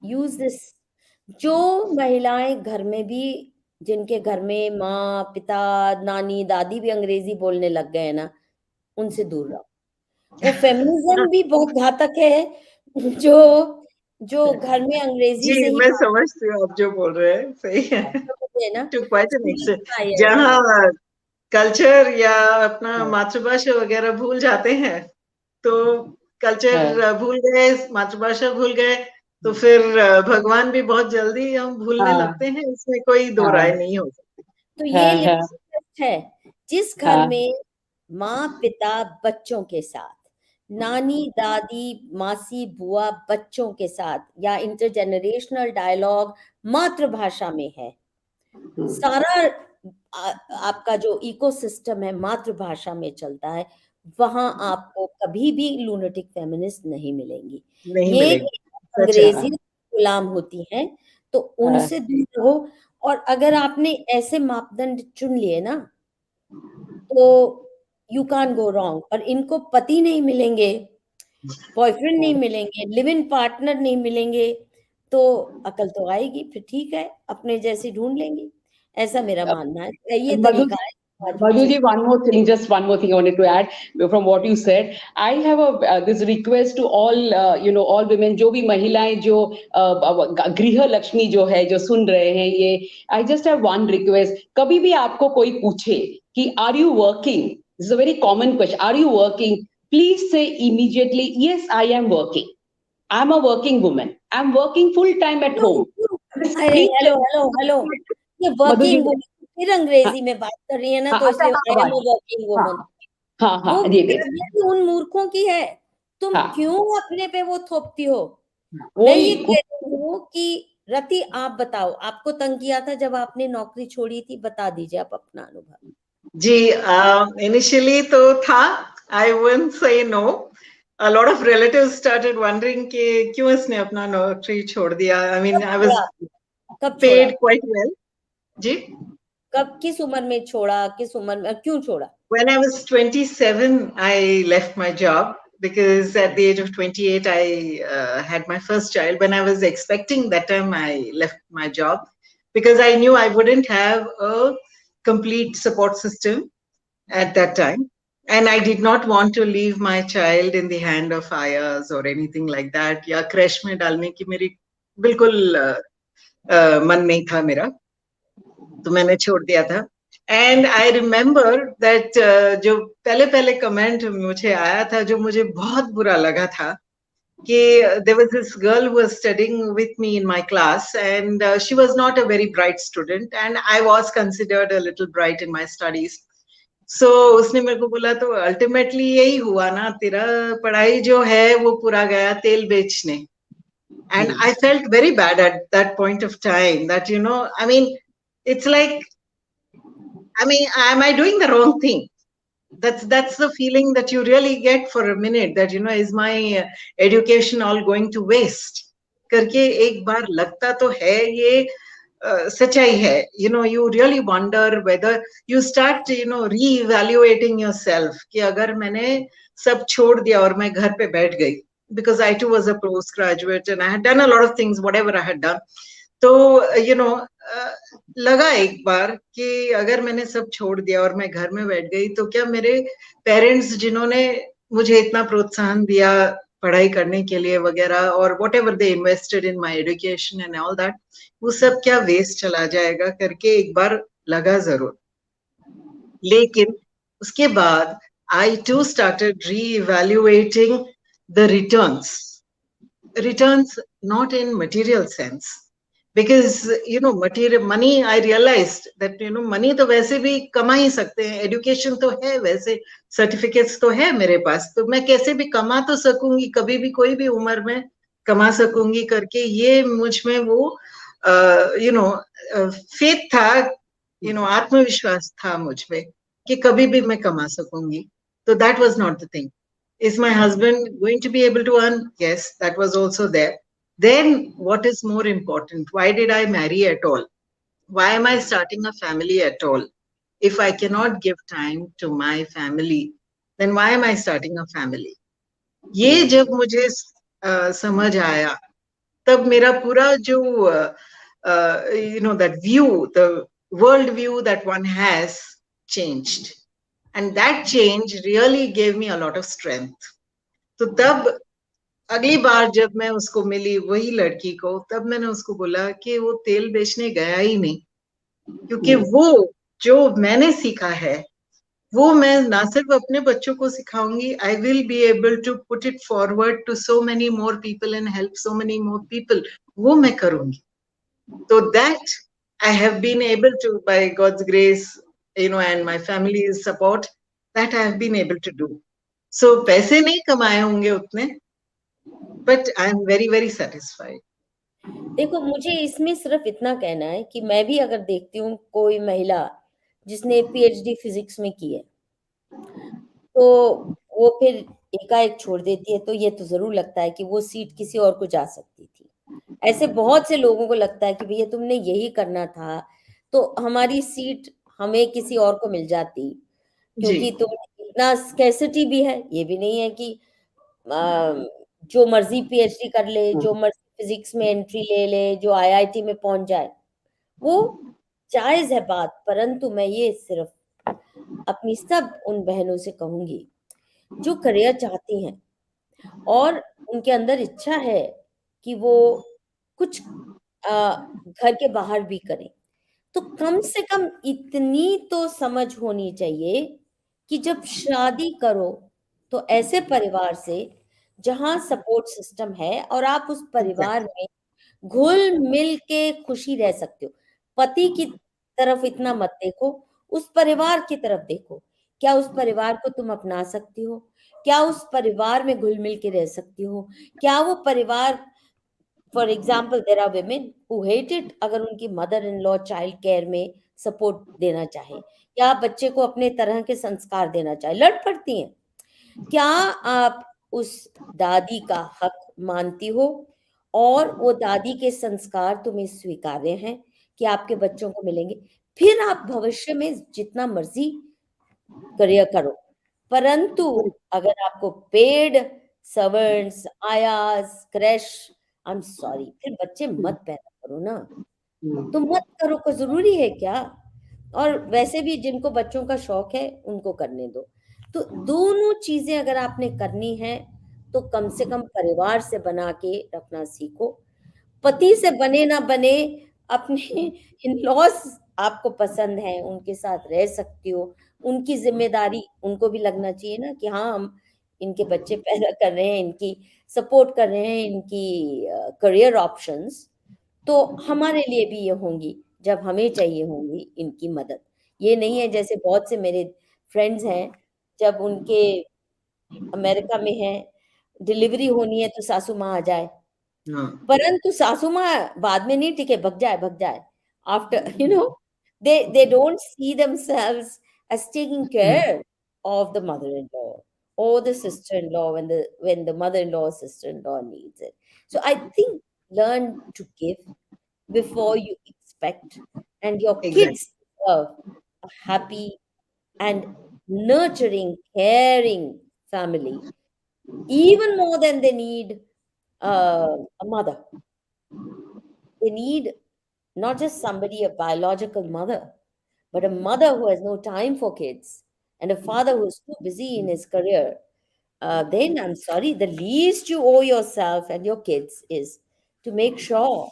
यूज दिस, जो महिलाएं घर में भी, जिनके घर में माँ पिता नानी दादी भी अंग्रेजी बोलने लग गए हैं ना, उनसे दूर रहो। वो फेमिनिज्म भी बहुत घातक है, जो जो घर में अंग्रेजी जी, से ही मैं बात समझती हूँ आप जो बोल रहे हैं, सही है। करते हैं ना, to quite an school extent, में आया है ना। जहाँ कल्चर या अपना मातृभाषा वगैरह भूल जाते हैं, तो कल्चर भूल गए, मातृभाषा भूल गए, तो फिर भगवान भी बहुत जल्दी हम भूलने लगते हैं, इसमें कोई दो राय नहीं हो सकती। तो ये लिटमस टेस्ट है, जिस घर में माँ पिता बच्चों के साथ, नानी दादी मासी बुआ बच्चों के साथ, या इंटरजेनरेशनल डायलॉग मातृभाषा में है, सारा आपका जो इकोसिस्टम है मातृभाषा में चलता है, वहां आपको कभी भी लूनेटिक फेमिनिस्ट नहीं मिलेंगी। नहीं ये मिलेगी, सच है। अंग्रेजी गुलाम होती हैं, तो उनसे दूर रहो। और अगर आपने ऐसे मापदंड चुन लिए ना, तो यू कैन गो रॉन्ग। और इनको पति नहीं मिलेंगे, बॉयफ्रेंड नहीं मिलेंगे, लिव इन पार्टनर नहीं मिलेंगे, तो अकल तो आएगी, फिर ठीक है अपने जैसे ढूंढ लेंगे। ऐसा मेरा मानना है, ये Madhu, तरीका है। Madhu ji, ji, one more thing, just one more thing I wanted to add from what you said. I have a this request to all, all women, जो भी महिलाएं जो गृह लक्ष्मी जो है, जो सुन रहे हैं ये, I just have one request. कभी भी आपको कोई पूछे कि are you working? This is a very common question. Are you working? Please say immediately, yes, I am working. I'm a working woman. I'm working full time at home. अरे Please hello hello hello, ये Madhu ji, working woman फिर अंग्रेजी में बात कर रही है ना, तो अच्छा, इसलिए I am a working woman. वो जी, बिहेवियर भी उन मूर्खों की है, तुम हाँ, क्यों अपने पे वो थोपती हो? मैं वही ये कह रही हूँ कि रति, आप बताओ, आपको तंग किया था जब आपने नौकरी छोड़ी थी? बता दीजिए आप अपना अनुभव। जी, इनिशियली तो था, I wouldn't say no. A lot of relatives started wondering कि क्यों इसने अपना नौकरी छोड़ दिया। I mean, I was कब छोड़ा? paid quite well. जी, कब, किस उम्र में छोड़ा, किस उम्र में, क्यों छोड़ा? when I was 27, I left my job because at the age of 28, I had my first child. When I was expecting that time, I left my job because I knew I wouldn't have a complete support system at that time. And I did not want to leave my child in the hand of ayahs or anything like that. या crash में डालने की मेरी बिल्कुल मन नहीं था मेरा, तो मैंने छोड़ दिया था। एंड आई रिमेम्बर दैट जो पहले पहले कमेंट मुझे आया था, जो मुझे बहुत बुरा लगा था, कि there was this girl who was studying with me in my class, and she was not a very bright student, and I was considered a little bright in my studies. So उसने मेरे को बोला, तो ultimately यही हुआ ना, तेरा पढ़ाई जो है वो पूरा गया तेल बेचने. And I felt very bad at that point of time, that, I mean, it's like, I mean, am I doing the wrong thing? That's the feeling that you really get for a minute, that, is my education all going to waste? करके एक बार लगता तो है, ये सच्चाई है. You really wonder whether you start, re-evaluating yourself, कि अगर मैंने सब छोड़ दिया और मैं घर पे बैठ गई, because I too was a postgraduate and I had done a lot of things, whatever I had done. तो लगा एक बार कि अगर मैंने सब छोड़ दिया और मैं घर में बैठ गई, तो क्या मेरे पेरेंट्स, जिन्होंने मुझे इतना प्रोत्साहन दिया पढ़ाई करने के लिए वगैरह, और what ever they invested in my education and all that, वो सब क्या वेस्ट चला जाएगा करके एक बार लगा जरूर। लेकिन उसके बाद I too started re-evaluating the returns not in material sense, because material money, I realized that money तो वैसे भी कमा ही सकते हैं, एजुकेशन तो है, वैसे सर्टिफिकेट्स तो है मेरे पास, तो मैं कैसे भी कमा तो सकूंगी, कभी भी कोई भी उम्र में कमा सकूंगी करके, ये मुझ में वो फेथ था, आत्मविश्वास था मुझ में कि कभी भी मैं कमा सकूंगी. So that was not the thing. Is my husband going to be able to earn? Yes, that was also there. Then what is more important? Why did I marry at all? Why am I starting a family at all? If I cannot give time to my family, then why am I starting a family? ये जब मुझे समझ आया, तब मेरा पूरा जो that view, the world view that one has changed. And that change really gave me a lot of strength. तो तब अगली बार जब मैं उसको मिली, वही लड़की को, तब मैंने उसको बोला कि वो तेल बेचने गया ही नहीं, क्योंकि वो जो मैंने सीखा है वो मैं ना सिर्फ अपने बच्चों को सिखाऊंगी, I will be able to put it forward to so many more people and help so many more people, वो मैं करूंगी. So that I have been able to, by God's grace, and my family's support, that I have been able to do. So पैसे नहीं कमाए होंगे उतने, but I am very very satisfied. देखो, मुझे इसमें सिर्फ इतना कहना है कि मैं भी अगर देखती हूँ कोई महिला जिसने पीएचडी फिजिक्स में की है, तो वो फिर एकाएक छोड़ देती है, तो ये तो जरूर लगता है कि वो सीट किसी और को जा सकती थी. ऐसे बहुत से लोगों को लगता है कि भैया तुमने यही करना था, तो हमारी सीट हमें किसी और को मिल जाती, क्योंकि तुम इतना स्कैसिटी भी है, ये भी नहीं है कि जो मर्जी पीएचडी कर ले, जो मर्जी फिजिक्स में एंट्री ले ले, जो आईआईटी में पहुंच जाए, वो जायज है बात. परंतु मैं ये सिर्फ अपनी सब उन बहनों से कहूंगी जो करियर चाहती हैं और उनके अंदर इच्छा है कि वो कुछ घर के बाहर भी करें, तो कम से कम इतनी तो समझ होनी चाहिए कि जब शादी करो तो ऐसे परिवार से जहां सपोर्ट सिस्टम है और आप उस परिवार में घुल मिल के खुशी रह सकते हो. पति की तरफ इतना मत देखो, उस परिवार की तरफ देखो. क्या उस परिवार को तुम अपना सकती हो? क्या उस परिवार में घुल मिल के रह सकती हो? क्या वो परिवार, for example there are women who hate it अगर उनकी mother in law child care में सपोर्ट देना चाहे या बच्चे को अपने तरह के संस्कार देना चाहे, लड़ पड़ती हैं. क्या आप उस दादी का हक मानती हो और वो दादी के संस्कार तुम्हें स्वीकार्य हैं कि आपके बच्चों को मिलेंगे? फिर आप भविष्य में जितना मर्जी करियर करो. परंतु अगर आपको पेड सर्वेंट्स, आयास, क्रैश, आई एम सॉरी, फिर बच्चे मत पैदा करो ना. तो मत करो, को जरूरी है क्या? और वैसे भी जिनको बच्चों का शौक है उनको करने दो. तो दोनों चीजें अगर आपने करनी है तो कम से कम परिवार से बना के रखना सीखो. पति से बने ना बने, अपने इन लॉज आपको पसंद है, उनके साथ रह सकती हो. उनकी जिम्मेदारी उनको भी लगना चाहिए ना कि हाँ, हम इनके बच्चे पैदा कर रहे हैं, इनकी सपोर्ट कर रहे हैं, इनकी करियर ऑप्शंस तो हमारे लिए भी ये होंगी जब हमें चाहिए होंगी इनकी मदद. ये नहीं है जैसे बहुत से मेरे फ्रेंड्स हैं, जब उनके अमेरिका में है, डिलीवरी होनी है तो सासू माँ आ जाए, परंतु सासू माँ बाद में नहीं टिके, भग जाए after they don't see themselves as taking care of the mother-in-law or the sister-in-law when the mother-in-law or sister-in-law needs it. So I think learn to give before you expect, and your kids deserve a happy and nurturing, caring family, even more than they need a mother. They need not just somebody, a biological mother, but a mother who has no time for kids and a father who is too busy in his career then I'm sorry, the least you owe yourself and your kids is to make sure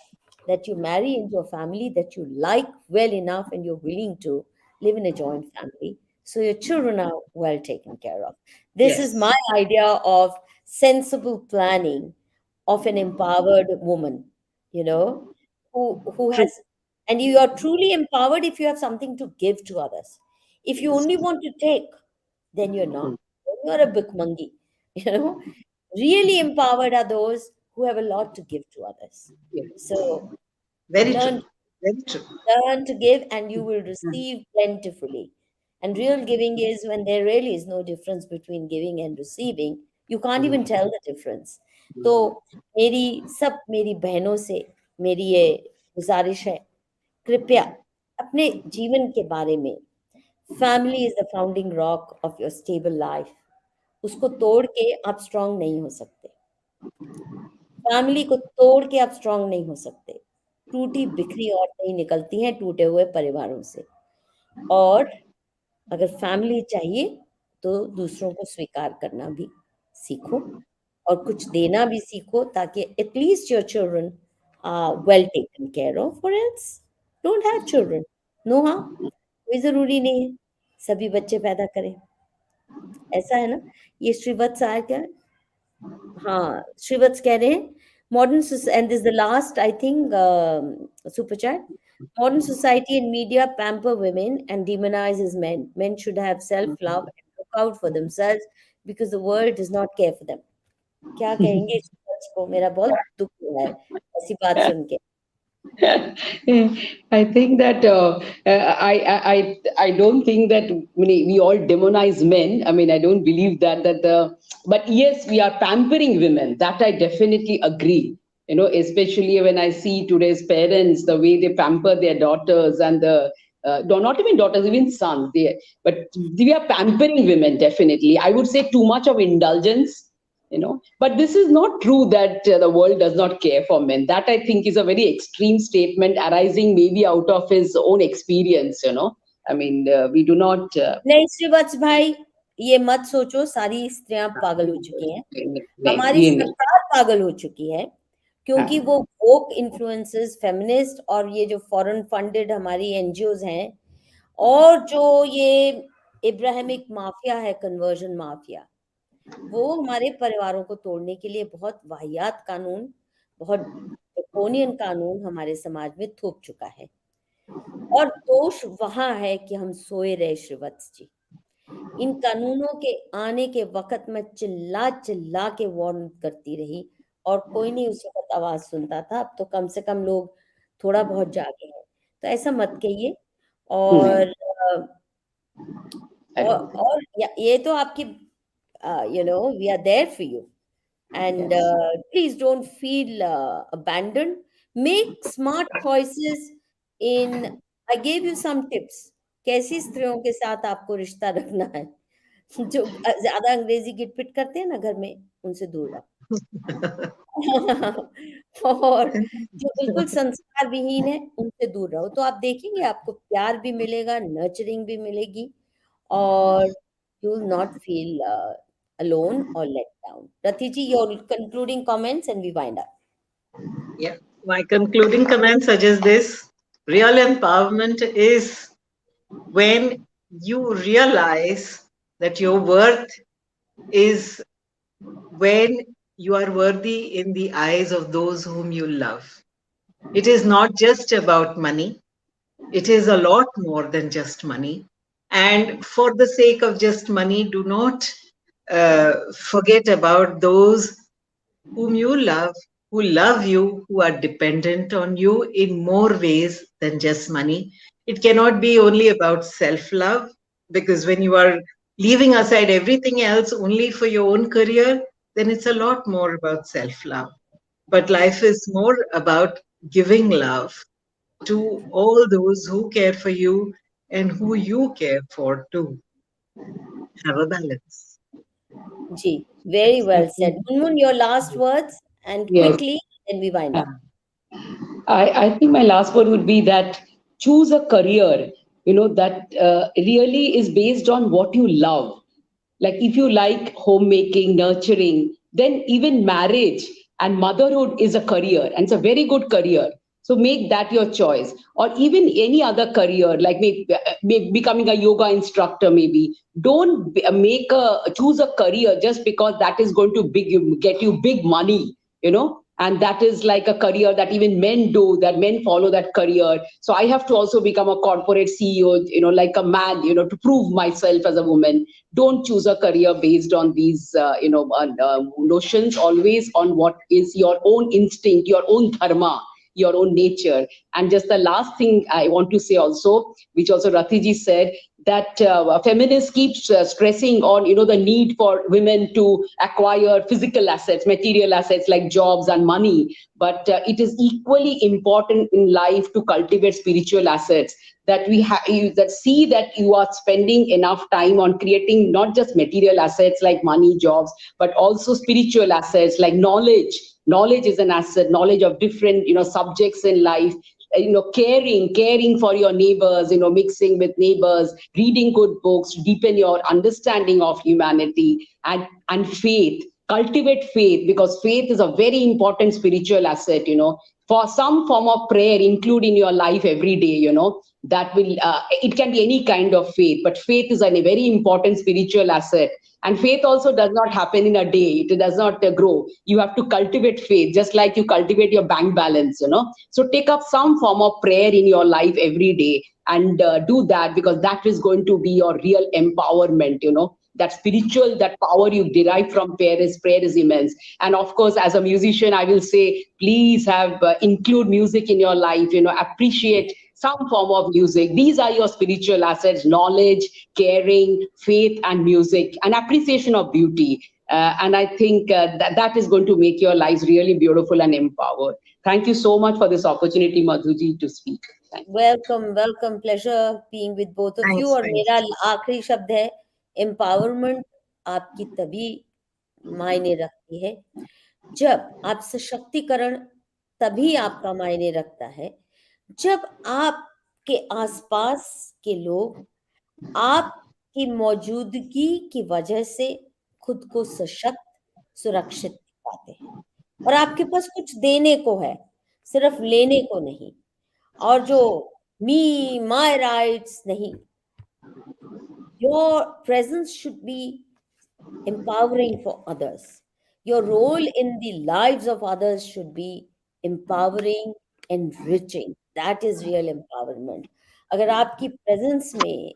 that you marry into a family that you like well enough and you're willing to live in a joint family. So your children are well taken care of. This is Yes. my idea of sensible planning of an empowered woman, you know, who True. has, and you are truly empowered if you have something to give to others. If you Yes. only want to take, then you're not. Then you're a bikmangi, you know. Really empowered are those who have a lot to give to others. So Very true. learn Very true. learn to give and you will receive plentifully. And real giving is when there really is no difference between giving and receiving. You can't even tell the difference. तो मेरी बहनों से मेरी ये गुजारिश है, कृपया अपने जीवन के बारे में, family is the founding rock of your stable life, उसको तोड़ के आप स्ट्रांग नहीं हो सकते, फैमिली को तोड़ के आप स्ट्रांग नहीं हो सकते, टूटी बिखरी औरतें ही निकलती हैं टूटे हुए परिवारों से। और अगर फैमिली चाहिए तो दूसरों को स्वीकार करना भी सीखो और कुछ देना भी सीखो, ताकि at least your children well taken care of, और else don't have children. No, हाँ, कोई जरूरी नहीं है सभी बच्चे पैदा करें, ऐसा है ना। ये श्रीवत्स आया क्या, हाँ श्रीवत्स कह रहे हैं modern and this is the last I think super chat. Modern society and media pamper women and demonizes men. Men should have self-love and look out for themselves because the world does not care for them. क्या कहेंगे इस बात को, मेरा बहुत दुख हुआ है ऐसी बात सुन के। I think that I don't think that we all demonize men. I mean, I don't believe but yes, we are pampering women. That I definitely agree. Especially when I see today's parents, the way they pamper their daughters and no, not even daughters, even sons. But we are pampering women, definitely. I would say too much of indulgence. But this is not true that the world does not care for men. That I think is a very extreme statement arising maybe out of his own experience. I mean, we do not नहीं श्रीवत्स भाई, ये मत सोचो सारी स्त्रियां पागल हो चुकी हैं, हमारी सरकार पागल हो चुकी है, क्योंकि वो वोक इन्फ्लुएंसेस, फेमिनिस्ट और ये जो फॉरेन फंडेड हमारी एनजीओज हैं, और जो ये इब्राहिमिक माफिया है, कन्वर्जन माफिया, वो हमारे परिवारों को तोड़ने के लिए बहुत वाहियात कानून, बहुत ड्रैकोनियन कानून हमारे समाज में थोप चुका है। और दोष वहां है कि हम सोए रहे श्रीवत्स जी। इन कानूनों के आने के वक्त में चिल्ला चिल्ला के वार्न करती रही और कोई नहीं उस वक्त आवाज सुनता था। अब तो कम से कम लोग थोड़ा बहुत जागे हैं, तो ऐसा मत कहिए। और ये तो आपकी we are there for you, and please don't feel abandoned. Make smart choices in I gave you some tips कैसी स्त्रियों के साथ आपको रिश्ता रखना है। जो ज्यादा अंग्रेजी गिटपिट करते हैं ना घर में, उनसे दूर रहो। और जो बिल्कुल संस्कार विहीन है उनसे दूर रहो, तो आप देखेंगे आपको प्यार भी मिलेगा, नर्चरिंग भी मिलेगी, और you will not feel alone or let down. Rati ji, your concluding comments and we wind up. Yeah, my concluding comments are just this. Real empowerment is when you realize that your worth is when you are worthy in the eyes of those whom you love. It is not just about money. It is a lot more than just money. And for the sake of just money, do not forget about those whom you love, who love you, who are dependent on you in more ways than just money. It cannot be only about self love, because when you are leaving aside everything else only for your own career, then it's a lot more about self love. But life is more about giving love to all those who care for you and who you care for too. Have a balance. Ji, very well said. Munmun, your last words and Yes. quickly, then we wind up. I think my last word would be that choose a career, that really is based on what you love. Like if you like homemaking, nurturing, then even marriage and motherhood is a career, and it's a very good career. So make that your choice, or even any other career, like maybe becoming a yoga instructor. Maybe don't choose a career just because that is going to get you big money, and that is like a career that even men do, that men follow that career. So I have to also become a corporate CEO, like a man, to prove myself as a woman. Don't choose a career based on these notions. Always on what is your own instinct, your own dharma, your own nature. And just the last thing I want to say also, which also Rati ji said, that feminists keep stressing on the need for women to acquire physical assets, material assets like jobs and money. But it is equally important in life to cultivate spiritual assets, that that see that you are spending enough time on creating not just material assets like money, jobs, but also spiritual assets like knowledge. Knowledge is an asset, knowledge of different subjects in life. Caring for your neighbors, mixing with neighbors, reading good books, deepen your understanding of humanity. And faith, cultivate faith, because faith is a very important spiritual asset. For some form of prayer include in your life every day. That will it can be any kind of faith, but faith is a very important spiritual asset. And faith also does not happen in a day. It does not grow. You have to cultivate faith, just like you cultivate your bank balance. So take up some form of prayer in your life every day, and do that, because that is going to be your real empowerment. That spiritual, that power you derive from prayer is immense. And of course, as a musician, I will say, please have include music in your life. Appreciate some form of music. These are your spiritual assets: knowledge, caring, faith, and music, and appreciation of beauty. And I think that is going to make your lives really beautiful and empowered. Thank you so much for this opportunity, Madhuji, to speak. Welcome pleasure being with both of you. और Thanks. मेरा आखिरी शब्द है empowerment. आपकी तभी मायने रखती है जब आप सशक्तिकरण, तभी आपका मायने रखता है जब आपके आसपास के लोग आपकी मौजूदगी की वजह से खुद को सशक्त, सुरक्षित पाते हैं, और आपके पास कुछ देने को है, सिर्फ लेने को नहीं। और जो मी माय राइट्स नहीं, your presence should be empowering for others. Your role in the lives of others should be empowering, enriching. That is real empowerment. अगर आपकी प्रेजेंस में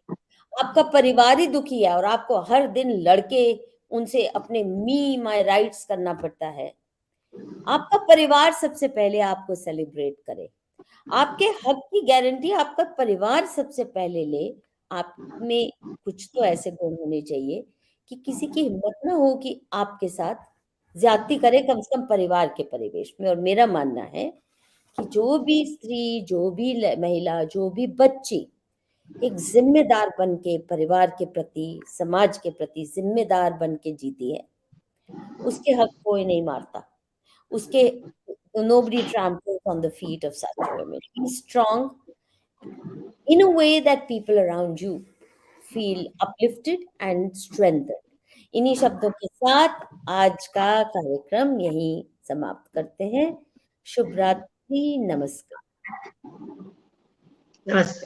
आपका परिवार ही दुखी है और आपको हर दिन लड़के उनसे अपने मी माय राइट्स करना पड़ता है, आपका परिवार सबसे पहले आपको सेलिब्रेट करे। आपके हक की गारंटी आपका परिवार सबसे पहले ले। आप में कुछ तो ऐसे गुण होने चाहिए कि किसी की हिम्मत ना हो कि आपके साथ ज्यादती करे, कम से कम परिवार के परिवेश में। और मेरा मानना है कि जो भी स्त्री, जो भी महिला, जो भी बच्ची एक जिम्मेदार बन के परिवार के प्रति, समाज के प्रति जिम्मेदार बन के जीती है, उसके हक कोई नहीं मारता। उसके nobody tramples on the feet of such women. Be strong in a way that people around you feel uplifted and strengthened. इन्हीं शब्दों के साथ आज का कार्यक्रम यहीं समाप्त करते हैं। शुभ रात्रि, नमस्कार। Namaste.